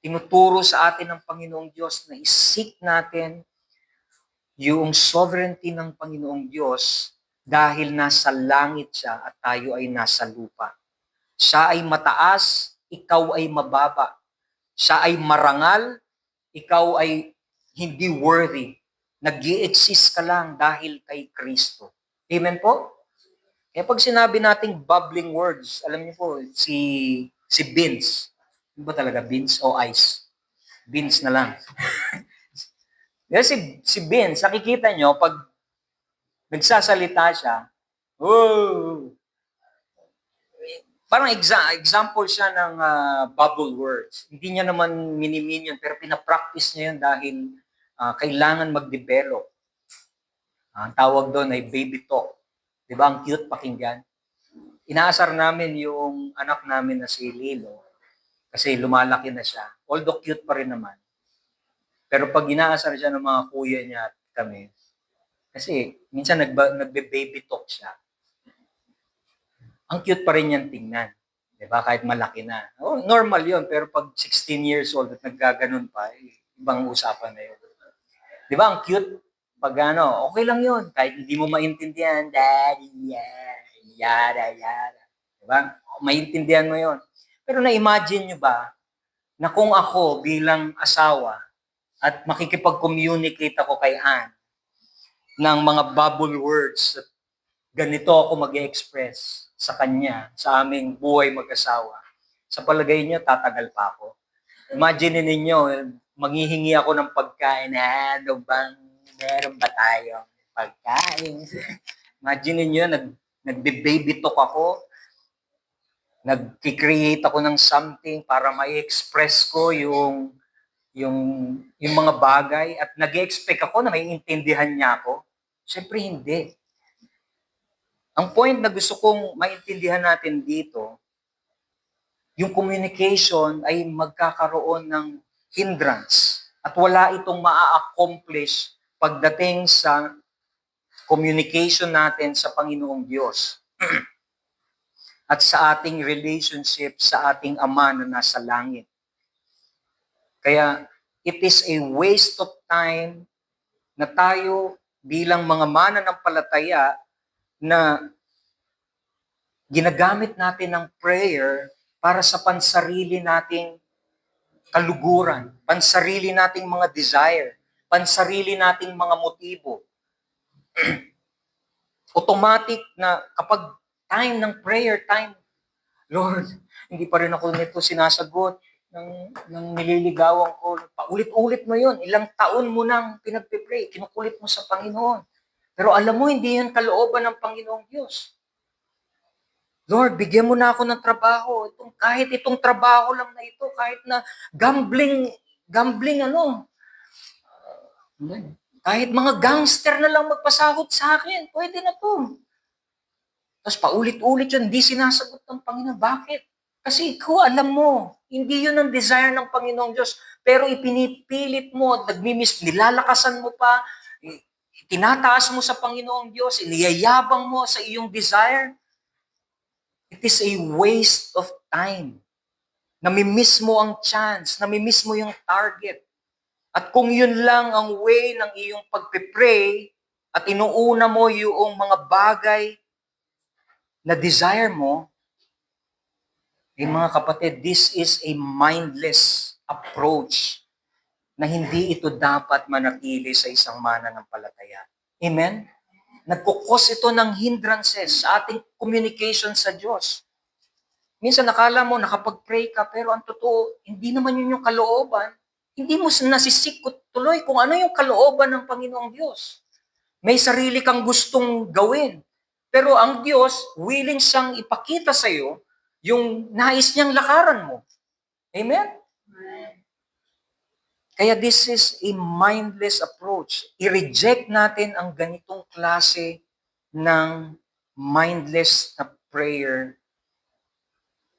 tinuturo sa atin ng Panginoong Diyos na isik natin yung sovereignty ng Panginoong Diyos dahil nasa langit siya at tayo ay nasa lupa. Siya ay mataas, ikaw ay mababa. Siya ay marangal, ikaw ay hindi worthy. Nag-i-exist ka lang dahil kay Kristo. Amen po? Kaya pag sinabi nating bubbling words, alam niyo po, si Vince, ano ba talaga, Vince o Ice? Vince na lang. si Vince, nakikita niyo, pag nagsasalita siya, oh, parang example siya ng bubble words. Hindi niya naman minimin yun, pero pinapractice niya yun dahil kailangan mag-develop. Ang tawag doon ay baby talk. Di ba? Ang cute pakinggan. Inaasar namin yung anak namin na si Lilo kasi lumalaki na siya. Although cute pa rin naman. Pero pag inaasar siya ng mga kuya niya at kami, kasi minsan nagbe-baby talk siya. Ang cute pa rin yan tingnan. Diba? Kahit malaki na. Oh, normal yun, pero pag 16 years old at naggaganon pa, ibang usapan na yun. Diba? Ang cute. Pag okay lang yun. Kahit hindi mo maintindihan, daddy, yada, yada. Diba? Maintindihan mo yun. Pero na-imagine nyo ba na kung ako bilang asawa at makikipag-communicate ako kay Ann ng mga bubble words at ganito ako mag-express sa kanya, sa aming buhay mag-asawa, sa palagay niyo, tatagal pa ako. Imagine ninyo, manghihingi ako ng pagkain, ano bang, meron ba tayong pagkain? Imagine ninyo, nagbe-baby talk ako, nag-create ako ng something para ma-express ko yung mga bagay at nag-expect ako na may intindihan niya ako. Siyempre hindi. Ang point na gusto kong maintindihan natin dito, yung communication ay magkakaroon ng hindrance at wala itong maa-accomplish pagdating sa communication natin sa Panginoong Diyos at sa ating relationship sa ating Ama na nasa langit. Kaya it is a waste of time na tayo bilang mga mananampalataya na ginagamit natin ng prayer para sa pansarili nating kaluguran, pansarili nating mga desire, pansarili nating mga motibo. Automatic na kapag time ng prayer time, Lord, hindi pa rin ako nito sinasagot ng nililigawan ko. Paulit-ulit mo yun. Ilang taon mo nang pinagpipray. Kinukulit mo sa Panginoon. Pero alam mo, hindi yan kalooban ng Panginoong Diyos. Lord, bigyan mo na ako ng trabaho. Kahit itong trabaho lang na ito, kahit na gambling kahit mga gangster na lang magpasahod sa akin, pwede na to. Tapos paulit-ulit yun, hindi sinasagot ng Panginoon. Bakit? Kasi ikaw alam mo, hindi yun ang desire ng Panginoong Diyos. Pero ipinipilit mo, nilalakasan mo pa, tinataas mo sa Panginoong Diyos, iniyayabang mo sa iyong desire. It is a waste of time. Namimiss mo ang chance, namimiss mo yung target. At kung yun lang ang way ng iyong pagpipray at inuuna mo yung mga bagay na desire mo, mga kapatid, this is a mindless approach na hindi ito dapat manatili sa isang mananampalataya. Amen? Nagkukos ito ng hindrances sa ating communication sa Diyos. Minsan nakala mo nakapag-pray ka, pero ang totoo, hindi naman yun yung kalooban. Hindi mo nasisikot tuloy kung ano yung kalooban ng Panginoong Diyos. May sarili kang gustong gawin. Pero ang Diyos, willing siyang ipakita sa iyo yung nais niyang lakaran mo. Amen? Kaya this is a mindless approach. I-reject natin ang ganitong klase ng mindless na prayer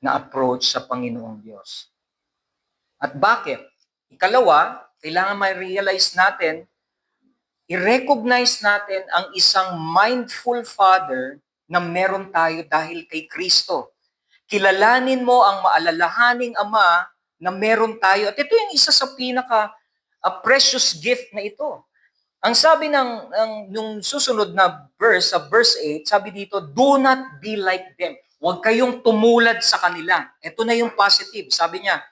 na approach sa Panginoong Diyos. At bakit? Ikalawa, kailangan ma-realize natin, i-recognize natin ang isang mindful Father na meron tayo dahil kay Kristo. Kilalanin mo ang maalalahaning Ama na meron tayo. At ito yung isa sa precious gift na ito. Ang sabi nung susunod na verse, sa verse 8, sabi dito, do not be like them. Huwag kayong tumulad sa kanila. Ito na yung positive. Sabi niya,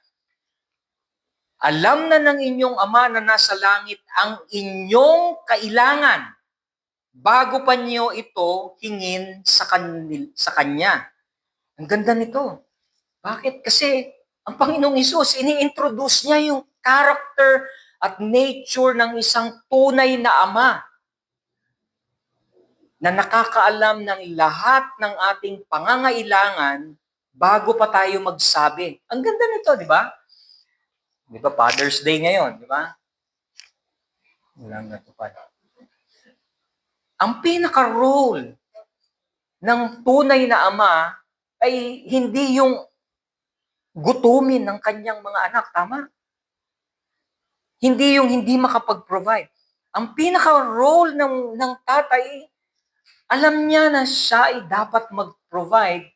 alam na ng inyong Ama na nasa langit ang inyong kailangan bago pa niyo ito hingin sa Kanya. Ang ganda nito. Bakit? Kasi ang Panginoong Hesus, ini-introduce niya yung character at nature ng isang tunay na Ama na nakakaalam ng lahat ng ating pangangailangan bago pa tayo magsabi. Ang ganda nito, di ba? Di ba, Father's Day ngayon, di ba? Walang natupad. Ang pinaka-role ng tunay na Ama ay hindi yung gutumin ng kanyang mga anak, tama? Hindi yung hindi makapag-provide. Ang pinaka-role ng tatay, alam niya na siya ay dapat mag-provide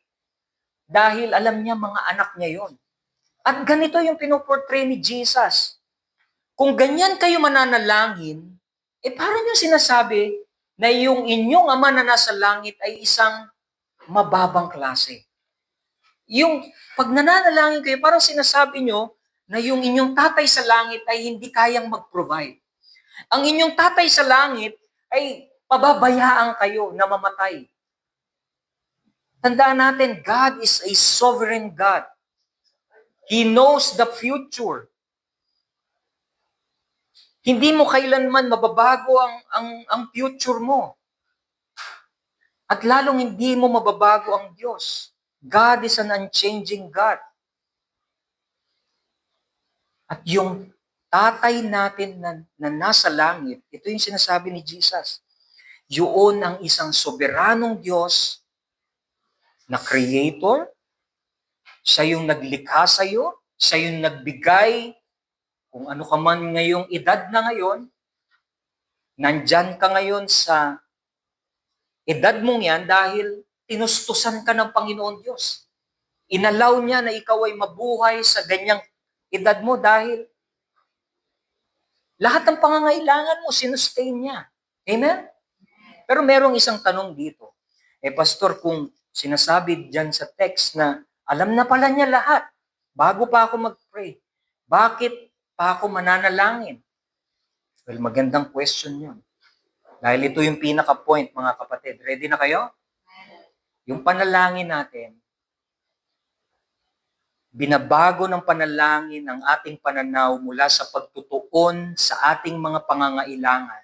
dahil alam niya mga anak niya yon. At ganito yung pinoportray ni Jesus. Kung ganyan kayo mananalangin, parang yung sinasabi na yung inyong Ama na nasa langit ay isang mababang klase. Yung pag nananalangin kayo, parang sinasabi nyo na yung inyong tatay sa langit ay hindi kayang mag-provide. Ang inyong tatay sa langit ay pababayaan kayo na mamatay. Tandaan natin, God is a sovereign God. He knows the future. Hindi mo kailanman mababago ang future mo. At lalong hindi mo mababago ang Diyos. God is an unchanging God. At yung tatay natin na nasa langit, ito yung sinasabi ni Jesus. Yun ang isang soberanong Diyos na creator. Siya yung naglikha sa'yo. Siya yung nagbigay. Kung ano ka man ngayong edad na ngayon, nandyan ka ngayon sa edad mong yan dahil tinustusan ka ng Panginoon Diyos. Inalaw niya na ikaw ay mabuhay sa ganyang edad mo dahil lahat ng pangangailangan mo, sinustain niya. Amen? Pero merong isang tanong dito. Pastor, kung sinasabi dyan sa text na alam na pala niya lahat, bago pa ako mag-pray, bakit pa ako mananalangin? Well, magandang question yun. Dahil ito yung pinaka-point, mga kapatid. Ready na kayo? Yung panalangin natin, binabago ng panalangin ang ating pananaw mula sa pagtutuon sa ating mga pangangailangan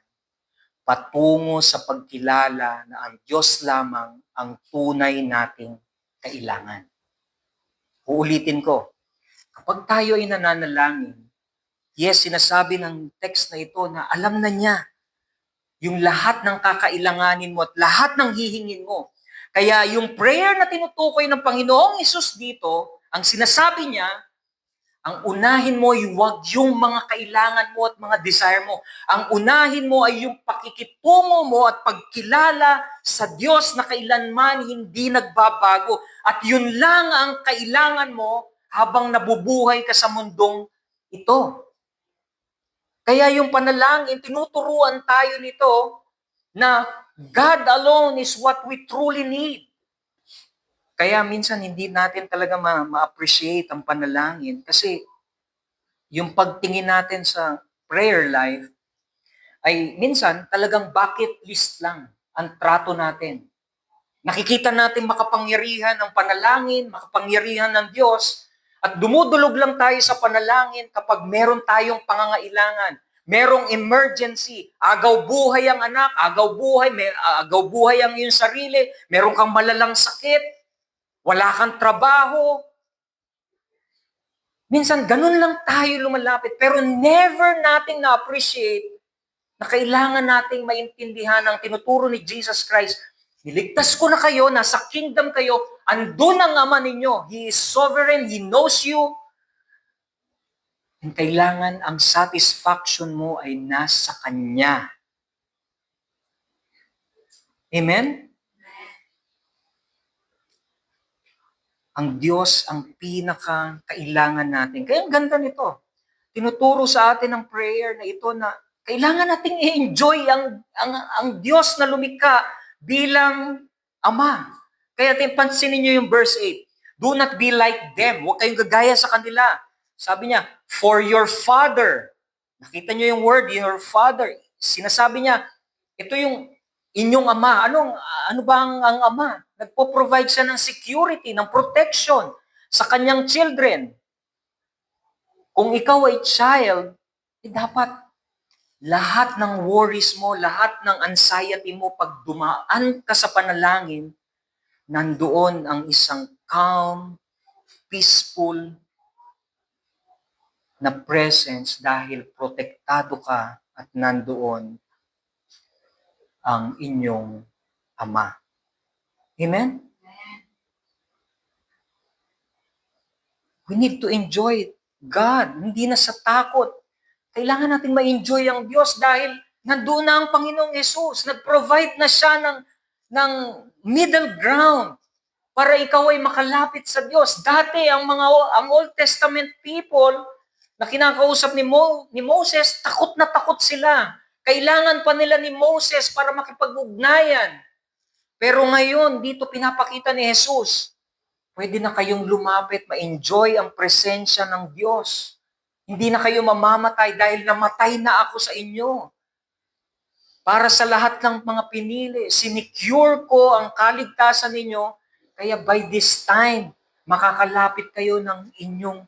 patungo sa pagkilala na ang Diyos lamang ang tunay nating kailangan. Uulitin ko, kapag tayo ay nananalangin, yes, sinasabi ng text na ito na alam na niya yung lahat ng kakailanganin mo at lahat ng hihingin mo. Kaya yung prayer na tinutukoy ng Panginoong Hesus dito Ang sinasabi niya, ang unahin mo ay huwag yung mga kailangan mo at mga desire mo. Ang unahin mo ay yung pakikitungo mo at pagkilala sa Diyos na kailanman hindi nagbabago. At yun lang ang kailangan mo habang nabubuhay ka sa mundong ito. Kaya yung panalangin, tinuturuan tayo nito na God alone is what we truly need. Kaya minsan hindi natin talaga ma-appreciate ang panalangin kasi yung pagtingin natin sa prayer life ay minsan talagang bucket list lang ang trato natin. Nakikita natin makapangyarihan ng panalangin, makapangyarihan ng Diyos, at dumudulog lang tayo sa panalangin kapag meron tayong pangangailangan. Merong emergency, agaw buhay ang anak, agaw buhay ang iyong sarili, meron kang malalang sakit, wala kang trabaho. Minsan, ganun lang tayo lumalapit. Pero never nating na-appreciate na kailangan nating maintindihan ang tinuturo ni Jesus Christ. Niligtas ko na kayo, nasa kingdom kayo, andun ang Ama ninyo. He is sovereign, He knows you. And kailangan ang satisfaction mo ay nasa Kanya. Amen? Ang Diyos ang pinaka-kailangan natin. Kaya ang ganda nito. Tinuturo sa atin ng prayer na ito na kailangan nating i-enjoy ang Diyos na lumikha bilang Ama. Kaya pansinin niyo yung verse 8. Do not be like them. Huwag kayong gagaya sa kanila. Sabi niya, for your Father. Nakita niyo yung word, your Father. Sinasabi niya, ito yung inyong Ama. Ano ba ang Ama? Nagpo-provide siya ng security, ng protection sa kanyang children. Kung ikaw ay child, dapat lahat ng worries mo, lahat ng anxiety mo, pag dumaan ka sa panalangin, nandoon ang isang calm, peaceful na presence dahil protektado ka at nandoon ang inyong Ama. Amen? We need to enjoy God, hindi na sa takot. Kailangan natin ma-enjoy ang Diyos dahil nandoon na ang Panginoong Yesus. Nag-provide na siya ng middle ground para ikaw ay makalapit sa Diyos. Dati, ang Old Testament people na kinakausap ni Moses, takot na takot sila. Kailangan pa nila ni Moses para makipag-ugnayan. Pero ngayon, dito pinapakita ni Jesus, pwede na kayong lumapit, ma-enjoy ang presensya ng Diyos. Hindi na kayo mamamatay dahil namatay na ako sa inyo. Para sa lahat ng mga pinili, sinecure ko ang kaligtasan ninyo, kaya by this time, makakalapit kayo ng inyong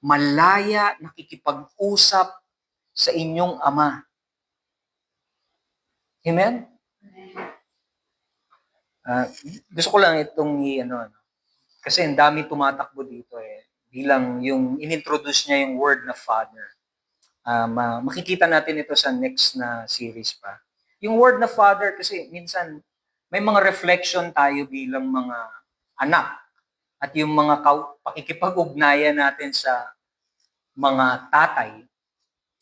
malaya nakikipag-usap sa inyong Ama. Amen? Gusto ko lang itong kasi ang dami tumatakbo dito bilang yung inintroduce niya yung word na Father. Makikita natin ito sa next na series pa. Yung word na Father kasi minsan may mga reflection tayo bilang mga anak at yung mga pakikipag-ugnayan natin sa mga tatay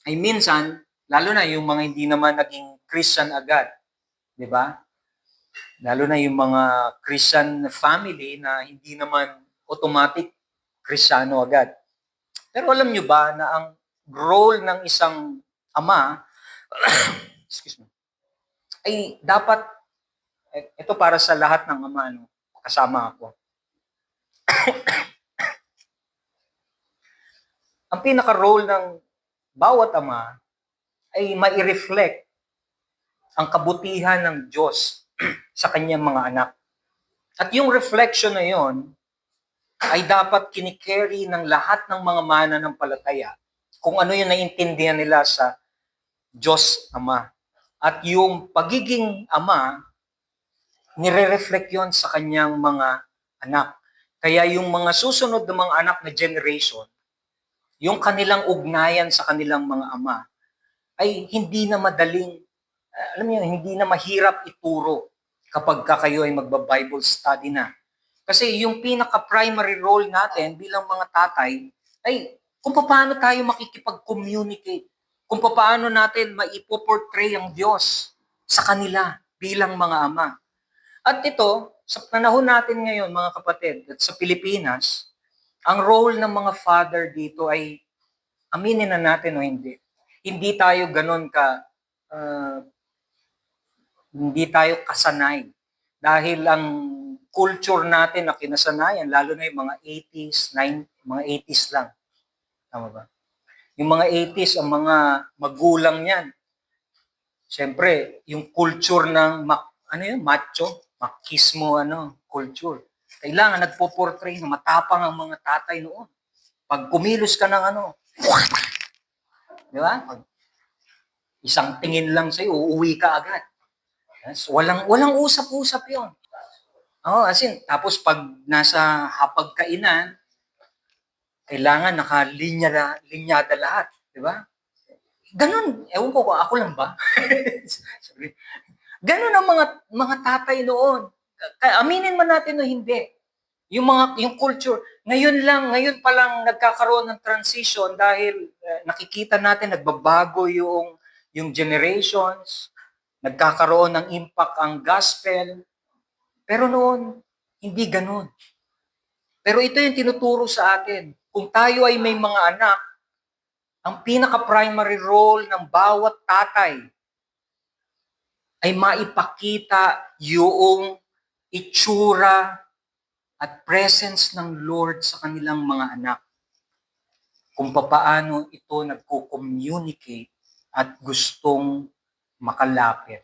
ay minsan, lalo na yung mga hindi naman naging Christian agad, di ba? Lalo na yung mga Christian family na hindi naman automatic Kristiyano agad. Pero alam nyo ba na ang role ng isang ama excuse me, ay dapat, ito para sa lahat ng ama, kasama ako. Ang pinaka-role ng bawat ama ay mai-reflect ang kabutihan ng Diyos sa kanyang mga anak. At yung reflection na yon ay dapat kinikerry ng lahat ng mga mananampalataya kung ano yung naiintindihan nila sa Diyos Ama. At yung pagiging ama, nire-reflect yon sa kanyang mga anak. Kaya yung mga susunod na mga anak na generation, yung kanilang ugnayan sa kanilang mga ama, ay hindi na madaling, alam niyo, hindi na mahirap ituro kapag kayo ay magba-Bible study na. Kasi yung pinaka-primary role natin bilang mga tatay ay kung paano tayo makikipag-communicate, kung paano natin maipoportray ang Diyos sa kanila bilang mga ama. At ito, sa panahon natin ngayon, mga kapatid, at sa Pilipinas, ang role ng mga father dito ay, aminin na natin o hindi, hindi tayo ganun ah, hindi tayo kasanay. Dahil ang culture natin na kinasanayan, lalo na yung mga 80s, mga 80s lang. Tama ba? Yung mga 80s, ang mga magulang niyan, siyempre, yung culture ng, macho, makismo, culture. Kailangan nagpo-portray na matapang ang mga tatay noon. Pag kumilos ka ng di ba? Pag isang tingin lang sa'yo, uuwi ka agad. Yes, walang usap-usap 'yon. Oh, as in, tapos pag nasa hapagkainan, kailangan linyada lahat, di ba? Ganun, ewan ko kung ako lang ba. Ganun ang mga tatay noon. Aminin man natin o hindi. Yung culture, ngayon pa lang nagkakaroon ng transition dahil nakikita natin nagbabago yung generations, nagkakaroon ng impact ang gospel. Pero noon, hindi ganun. Pero ito yung tinuturo sa atin. Kung tayo ay may mga anak, ang pinaka-primary role ng bawat tatay ay maipakita yung itsura at presence ng Lord sa kanilang mga anak. Kung papaano ito nagko-communicate at gustong makalapit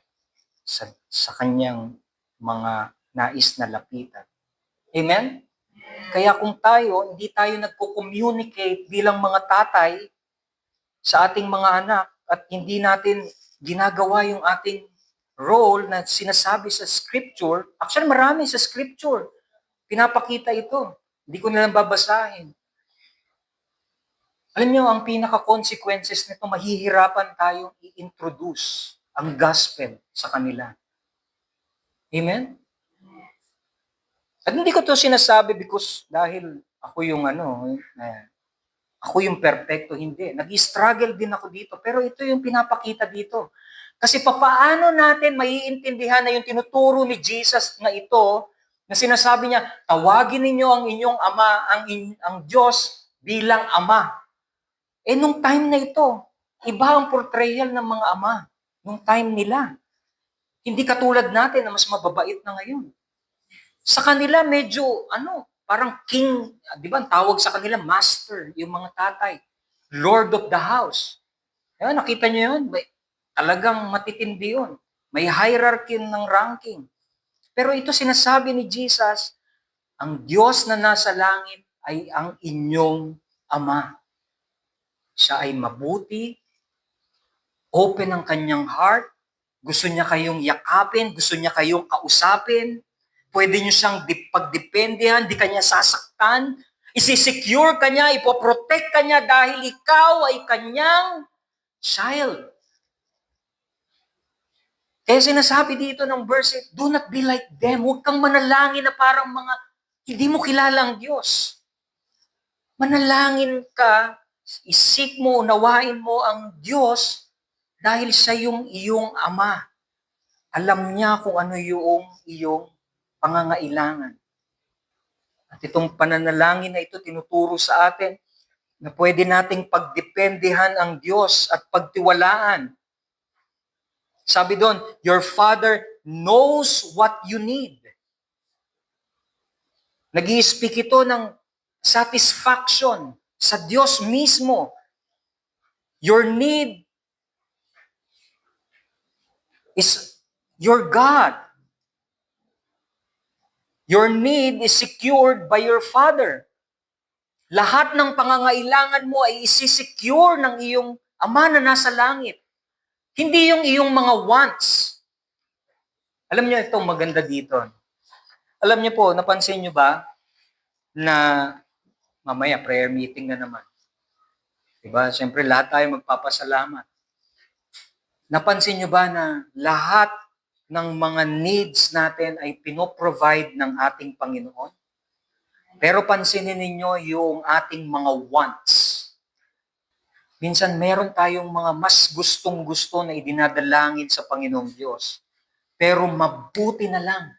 sa kanyang mga nais na lapitan. Amen? Kaya kung hindi tayo nagko-communicate bilang mga tatay sa ating mga anak at hindi natin ginagawa yung ating role na sinasabi sa scripture, actually marami sa scripture, pinapakita ito. Hindi ko na lang babasahin. Alam niyo, ang pinaka-consequences nito, mahihirapan tayong i-introduce ang gospel sa kanila. Amen? At hindi ko to sinasabi because dahil ako yung ako yung perfecto, hindi. Nag-struggle din ako dito, pero ito yung pinapakita dito. Kasi papaano natin maiintindihan na yung tinuturo ni Jesus na ito, na sinasabi niya, tawagin ninyo ang inyong ama, ang Diyos bilang ama. Nung time na ito, iba ang portrayal ng mga ama nung time nila. Hindi katulad natin na mas mababait na ngayon. Sa kanila medyo, parang king, di ba, tawag sa kanila master, yung mga tatay. Lord of the house. Yan, nakita niyo yun? Talagang matitindi yun. May hierarchy ng ranking. Pero ito sinasabi ni Jesus, ang Diyos na nasa langit ay ang inyong Ama. Siya ay mabuti, open ang kanyang heart, gusto niya kayong yakapin, gusto niya kayong kausapin, pwede niyo siyang pagdependihan, di kanya sasaktan, isi-secure kanya, ipoprotect kanya dahil ikaw ay kanyang child. Kaya sinasabi dito ng verse 8, do not be like them. Huwag kang manalangin na parang mga hindi mo kilala ang Diyos. Manalangin ka, isik mo, unawain mo ang Diyos dahil siya yung iyong Ama. Alam niya kung ano yung iyong pangangailangan. At itong pananalangin na ito tinuturo sa atin na pwede nating pagdependihan ang Diyos at pagtiwalaan. Sabi doon, your Father knows what you need. Nag-i-speak ito ng satisfaction sa Diyos mismo. Your need is your God. Your need is secured by your Father. Lahat ng pangangailangan mo ay isi-secure ng iyong Ama na nasa langit. Hindi yung iyong mga wants. Alam niyo itong maganda dito. Alam niyo po, napansin niyo ba na mamaya prayer meeting na naman. Diba? Siyempre lahat tayo magpapasalamat. Napansin niyo ba na lahat ng mga needs natin ay pinoprovide ng ating Panginoon? Pero pansinin ninyo yung ating mga wants. Minsan meron tayong mga mas gustong-gusto na idinadalangin sa Panginoong Diyos. Pero mabuti na lang,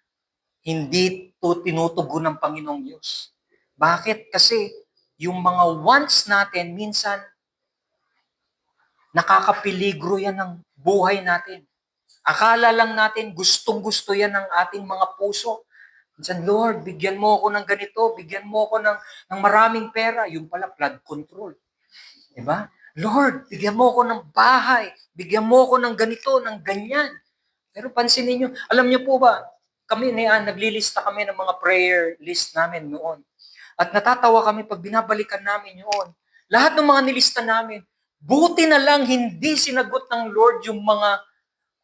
hindi to tinutugon ng Panginoong Diyos. Bakit? Kasi yung mga wants natin, minsan nakakapeligro yan ng buhay natin. Akala lang natin gustong-gusto yan ng ating mga puso. Minsan, Lord, bigyan mo ako ng ganito, bigyan mo ako ng maraming pera. Yung pala, flood control. Diba? Lord, bigyan mo ako ng bahay, bigyan mo ako ng ganito, ng ganyan. Pero pansinin nyo, alam nyo po ba, kami naglilista kami ng mga prayer list namin noon. At natatawa kami pag binabalikan namin yun. Lahat ng mga nilista namin, buti na lang hindi sinagot ng Lord yung mga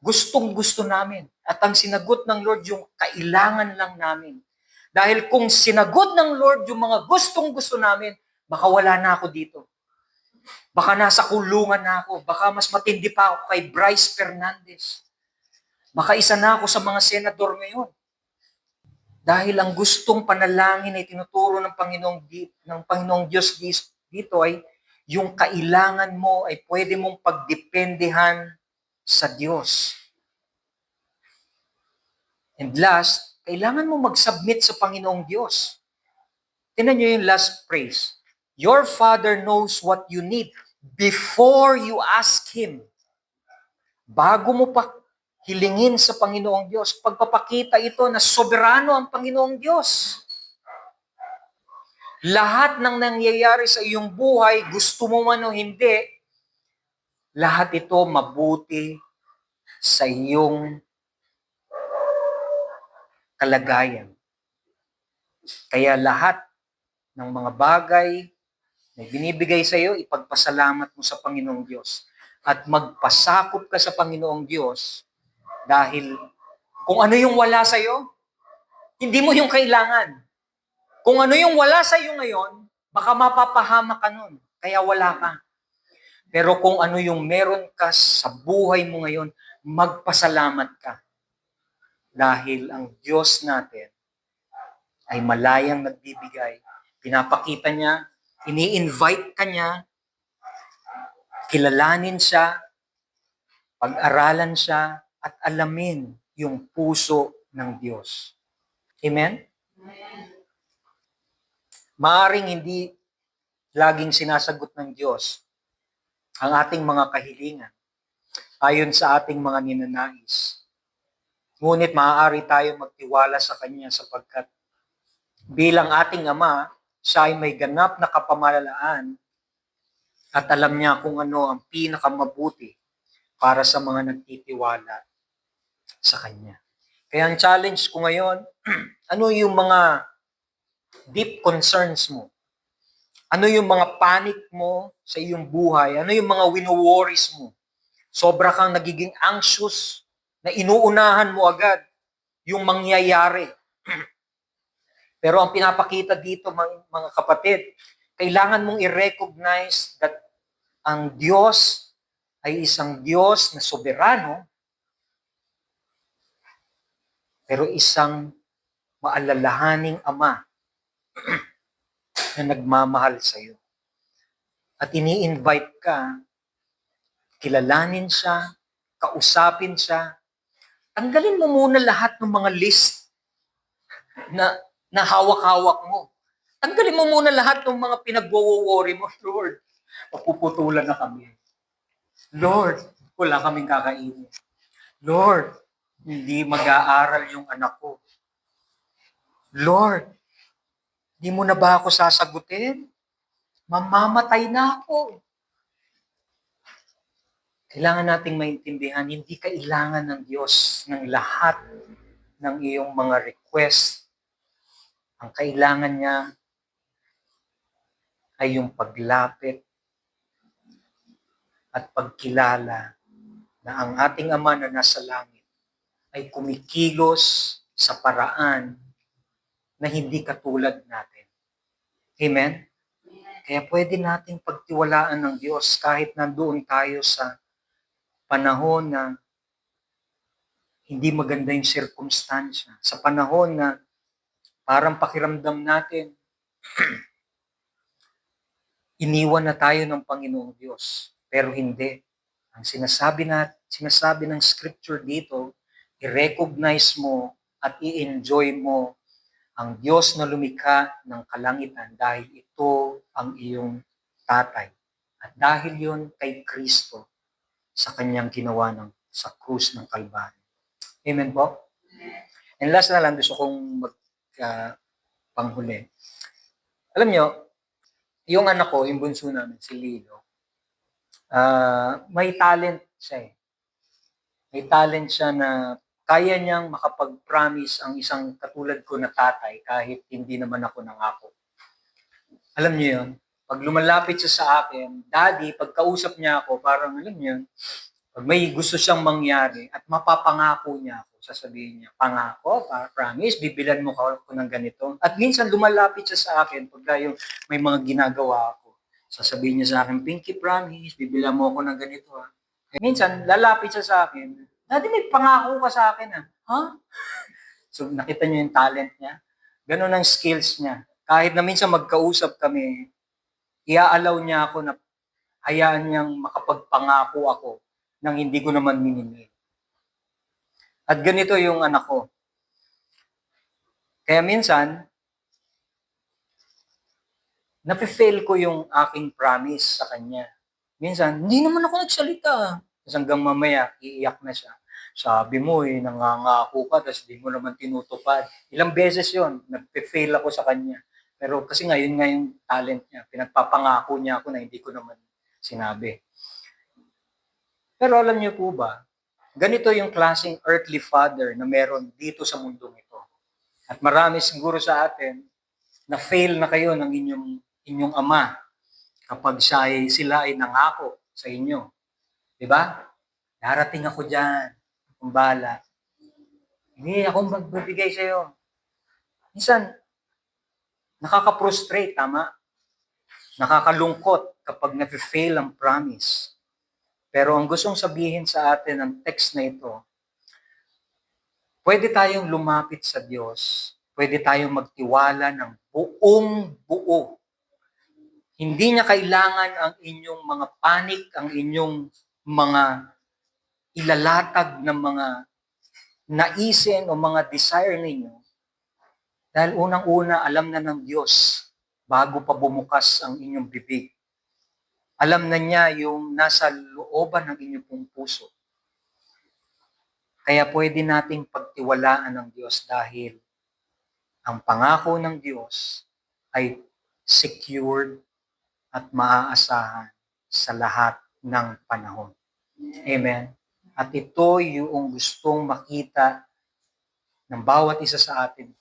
gustong-gusto namin. At ang sinagot ng Lord yung kailangan lang namin. Dahil kung sinagot ng Lord yung mga gustong-gusto namin, baka wala na ako dito. Baka nasa kulungan na ako. Baka mas matindi pa ako kay Bryce Fernandez. Baka isa na ako sa mga senador ngayon. Dahil ang gustong panalangin ay tinuturo ng Panginoong Diyos dito ay yung kailangan mo ay pwede mong pagdependehan sa Diyos. And last, kailangan mo mag-submit sa Panginoong Diyos. Tingnan nyo yung last phrase. Your Father knows what you need before you ask Him. Bago mo pa hilingin sa Panginoong Diyos, pagpapakita ito na soberano ang Panginoong Diyos. Lahat ng nangyayari sa iyong buhay, gusto mo man o hindi, lahat ito mabuti sa iyong kalagayan. Kaya lahat ng mga bagay na binibigay sa iyo, ipagpasalamat mo sa Panginoong Diyos. At magpasakop ka sa Panginoong Diyos dahil kung ano yung wala sa iyo, hindi mo yung kailangan. Kung ano yung wala sa iyo ngayon, baka mapapahama ka nun. Kaya wala ka. Pero kung ano yung meron ka sa buhay mo ngayon, magpasalamat ka. Dahil ang Diyos natin ay malayang nagbibigay. Pinapakita niya, ini-invite ka niya, kilalanin siya, pag-aralan siya, at alamin yung puso ng Diyos. Amen? Maaring hindi laging sinasagot ng Diyos ang ating mga kahilingan ayon sa ating mga ninanais. Ngunit maaari tayo magtiwala sa Kanya sapagkat bilang ating Ama, siya ay may ganap na kapamahalaan at alam niya kung ano ang pinakamabuti para sa mga nagtitiwala sa Kanya. Kaya ang challenge ko ngayon, ano yung mga deep concerns mo? Ano yung mga panic mo sa iyong buhay? Ano yung mga wino-worries mo? Sobra kang nagiging anxious na inuunahan mo agad yung mangyayari. Pero ang pinapakita dito mga kapatid, kailangan mong i-recognize that ang Diyos ay isang Diyos na soberano, pero isang maalalahaning Ama na nagmamahal sa iyo. At ini-invite ka, kilalanin siya, kausapin siya. Tanggalin mo muna lahat ng mga list na hawak-hawak mo. Tanggalin mo muna lahat ng mga pinag-worry mo. Lord, mapuputulan na kami. Lord, wala kaming kakainin. Lord, hindi mag-aaral yung anak ko. Lord, hindi mo na ba ako sasagutin? Mamamatay na ako. Kailangan nating maintindihan, hindi kailangan ng Diyos ng lahat ng iyong mga request. Ang kailangan niya ay yung paglapit at pagkilala na ang ating Ama na nasa langit ay kumikilos sa paraan na hindi katulad natin. Amen? Kaya pwede nating pagtiwalaan ng Diyos kahit nandoon tayo sa panahon na hindi maganda yung sirkumstansya. Sa panahon na parang pakiramdam natin, iniwan na tayo ng Panginoong Diyos. Pero hindi. Ang sinasabi ng scripture dito, i-recognize mo at i-enjoy mo ang Diyos na lumikha ng kalangitan dahil ito ang iyong tatay. At dahil yun kay Kristo sa kanyang ginawa sa krus ng Kalbaryo. Amen po? And last na lang, gusto kong panghuli. Alam nyo, yung anak ko, yung bunso namin, si Lilo, may talent siya eh. May talent siya na kaya niyang makapag-promise ang isang katulad ko na tatay kahit hindi naman ako nangako. Alam niyo yun? Pag lumalapit siya sa akin, Daddy, pagkausap niya ako, parang alam niyo, pag may gusto siyang mangyari at mapapangako niya ako, sasabihin niya, pangako, promise, bibilan mo ako ng ganito. At minsan lumalapit siya sa akin pagka yung may mga ginagawa ako. Sasabihin niya sa akin, Pinky, promise, bibilan mo ako ng ganito. Ha? Minsan, lalapit siya sa akin, Daddy, may pangako ka sa akin. Ha? So, nakita niyo yung talent niya? Ganun ang skills niya. Kahit na minsan magkausap kami, iaalaw niya ako na hayaan niyang makapagpangako ako nang hindi ko naman minimil. At ganito yung anak ko. Kaya minsan, nafe-fail ko yung aking promise sa kanya. Minsan, hindi naman ako nagsalita. Tapos hanggang mamaya, iiyak na siya. Sabi mo nangangako ka, tapos di mo naman tinutupad. Ilang beses yon nagpe-fail ako sa kanya. Pero kasi nga, yun nga yung talent niya. Pinagpapangako niya ako na hindi ko naman sinabi. Pero alam niyo po ba, ganito yung klaseng earthly father na meron dito sa mundong ito. At marami siguro sa atin na fail na kayo ng inyong ama kapag sila ay nangako sa inyo. Di ba? Darating ako dyan, kumbala. Hindi ako magbibigay sa iyo. Minsan, nakaka-frustrate, tama? Nakakalungkot kapag na-fail ang promise. Pero ang gustong sabihin sa atin ng text na ito, pwede tayong lumapit sa Diyos, pwede tayong magtiwala ng buong buo. Hindi niya kailangan ang inyong mga panik, ang inyong mga ilalatag ng mga naisin o mga desire ninyo. Dahil unang-una, alam na ng Diyos bago pa bumukas ang inyong bibig. Alam na niya yung nasa looban ng inyong pong puso. Kaya pwede nating pagtiwalaan ng Diyos dahil ang pangako ng Diyos ay secured at maaasahan sa lahat ng panahon. Amen. At ito yung gustong makita ng bawat isa sa atin.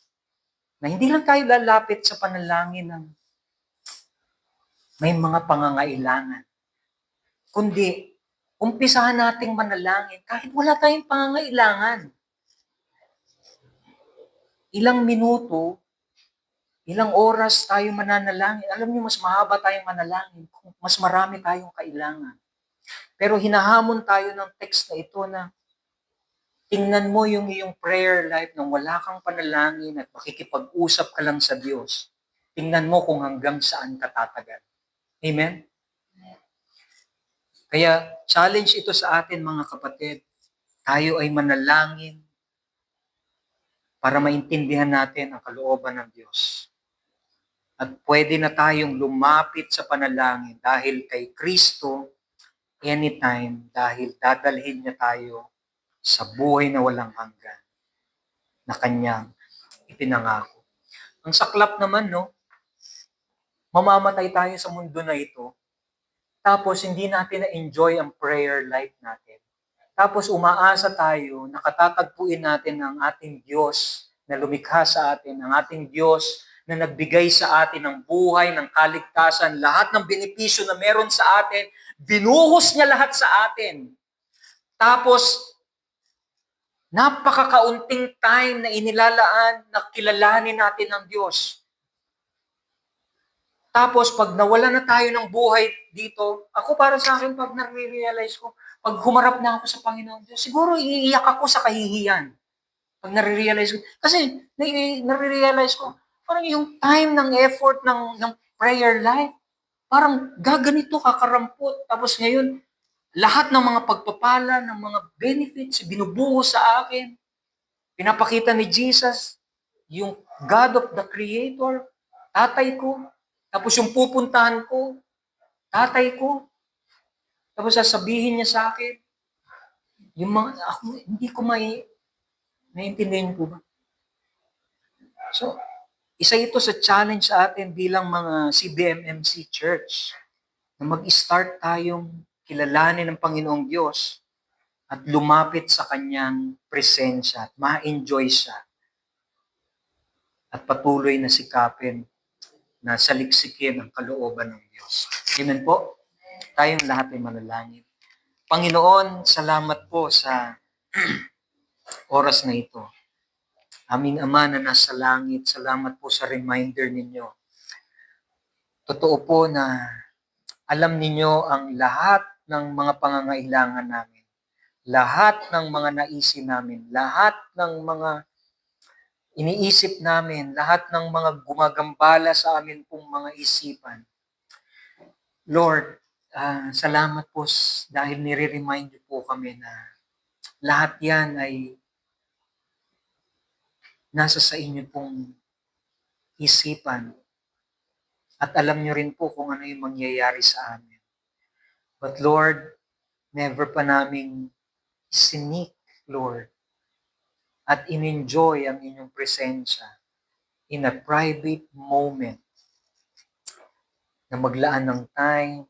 Na hindi lang tayo lalapit sa panalangin ng may mga pangangailangan. Kundi, umpisahan nating manalangin kahit wala tayong pangangailangan. Ilang minuto, ilang oras tayo mananalangin. Alam niyo, mas mahaba tayong manalangin kung mas marami tayong kailangan. Pero hinahamon tayo ng text na ito na tingnan mo yung iyong prayer life nang wala kang panalangin at makikipag-usap ka lang sa Diyos. Tingnan mo kung hanggang saan ka tatagal. Amen? Kaya challenge ito sa atin mga kapatid. Tayo ay manalangin para maintindihan natin ang kalooban ng Diyos. At pwede na tayong lumapit sa panalangin dahil kay Kristo anytime dahil dadalhin niya tayo sa buhay na walang hanggan na kanyang ipinangako. Ang saklap naman, no? Mamamatay tayo sa mundo na ito, tapos hindi natin na-enjoy ang prayer life natin. Tapos umaasa tayo, nakatatagpuin natin ang ating Diyos na lumikha sa atin, ang ating Diyos na nagbigay sa atin ng buhay, ng kaligtasan, lahat ng benepisyo na meron sa atin, binuhos niya lahat sa atin. Tapos, napakakaunting time na inilalaan na kilalanin natin ang Diyos. Tapos, pag nawala na tayo ng buhay dito, ako para sa akin, pag nare-realize ko, pag humarap na ako sa Panginoon Diyos, siguro iiyak ako sa kahihiyan. Pag nare-realize ko. Kasi, nare-realize ko, parang yung time ng effort ng prayer life, parang gaganito kakarampot. Tapos ngayon, lahat ng mga pagpapala, ng mga benefits, binubuhos sa akin. Pinapakita ni Jesus, yung God of the Creator, tatay ko. Tapos yung pupuntahan ko, tatay ko. Tapos sasabihin niya sa akin, yung mga, ako, hindi ko naiintindihan po ba? So, isa ito sa challenge sa atin bilang mga CBMMC Church na mag-start tayong kilalanin ng Panginoong Diyos at lumapit sa Kanyang presensya at ma-enjoy siya at patuloy na sikapin na saliksikin ang kalooban ng Diyos. Amen po. Tayong lahat ay manalangin. Panginoon, salamat po sa oras na ito. Aming Ama na nasa langit, salamat po sa reminder ninyo. Totoo po na alam ninyo ang lahat ng mga pangangailangan namin. Lahat ng mga naisin namin. Lahat ng mga iniisip namin. Lahat ng mga gumagambala sa amin pong mga isipan. Lord, salamat po dahil nire-remind niyo po kami na lahat yan ay nasa sa inyo pong isipan. At alam niyo rin po kung ano yung mangyayari sa amin. But Lord, never pa naming sinik, Lord, at in-enjoy ang inyong presensya in a private moment na maglaan ng time,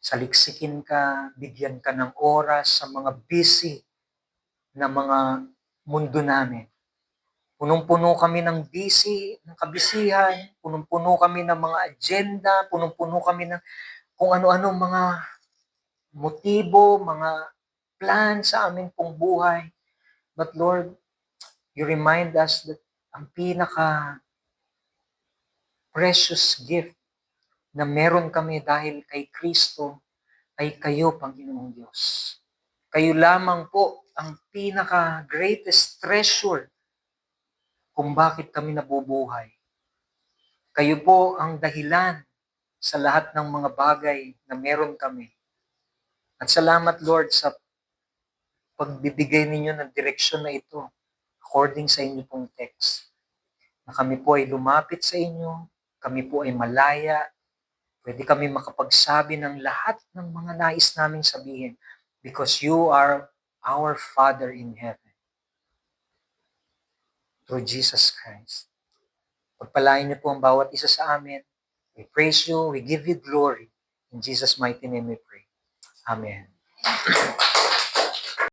saliksikin ka, bigyan ka ng oras sa mga busy na mga mundo namin. Punong-puno kami ng busy, ng kabisihan, punong-puno kami ng mga agenda, punong-puno kami ng kung ano-ano mga motibo, mga plan sa amin pong buhay. But Lord, you remind us that ang pinaka precious gift na meron kami dahil kay Kristo ay kayo, Panginoong Diyos. Kayo lamang po ang pinaka greatest treasure kung bakit kami nabubuhay. Kayo po ang dahilan sa lahat ng mga bagay na meron kami. At salamat, Lord, sa pagbibigay ninyo ng direksyon na ito according sa inyo pong text. Na kami po ay lumapit sa inyo, kami po ay malaya, pwede kami makapagsabi ng lahat ng mga nais naming sabihin because you are our Father in heaven. Through Jesus Christ. Pagpalain niyo po ang bawat isa sa amin. We praise you, we give you glory. In Jesus' mighty name we pray. Amen.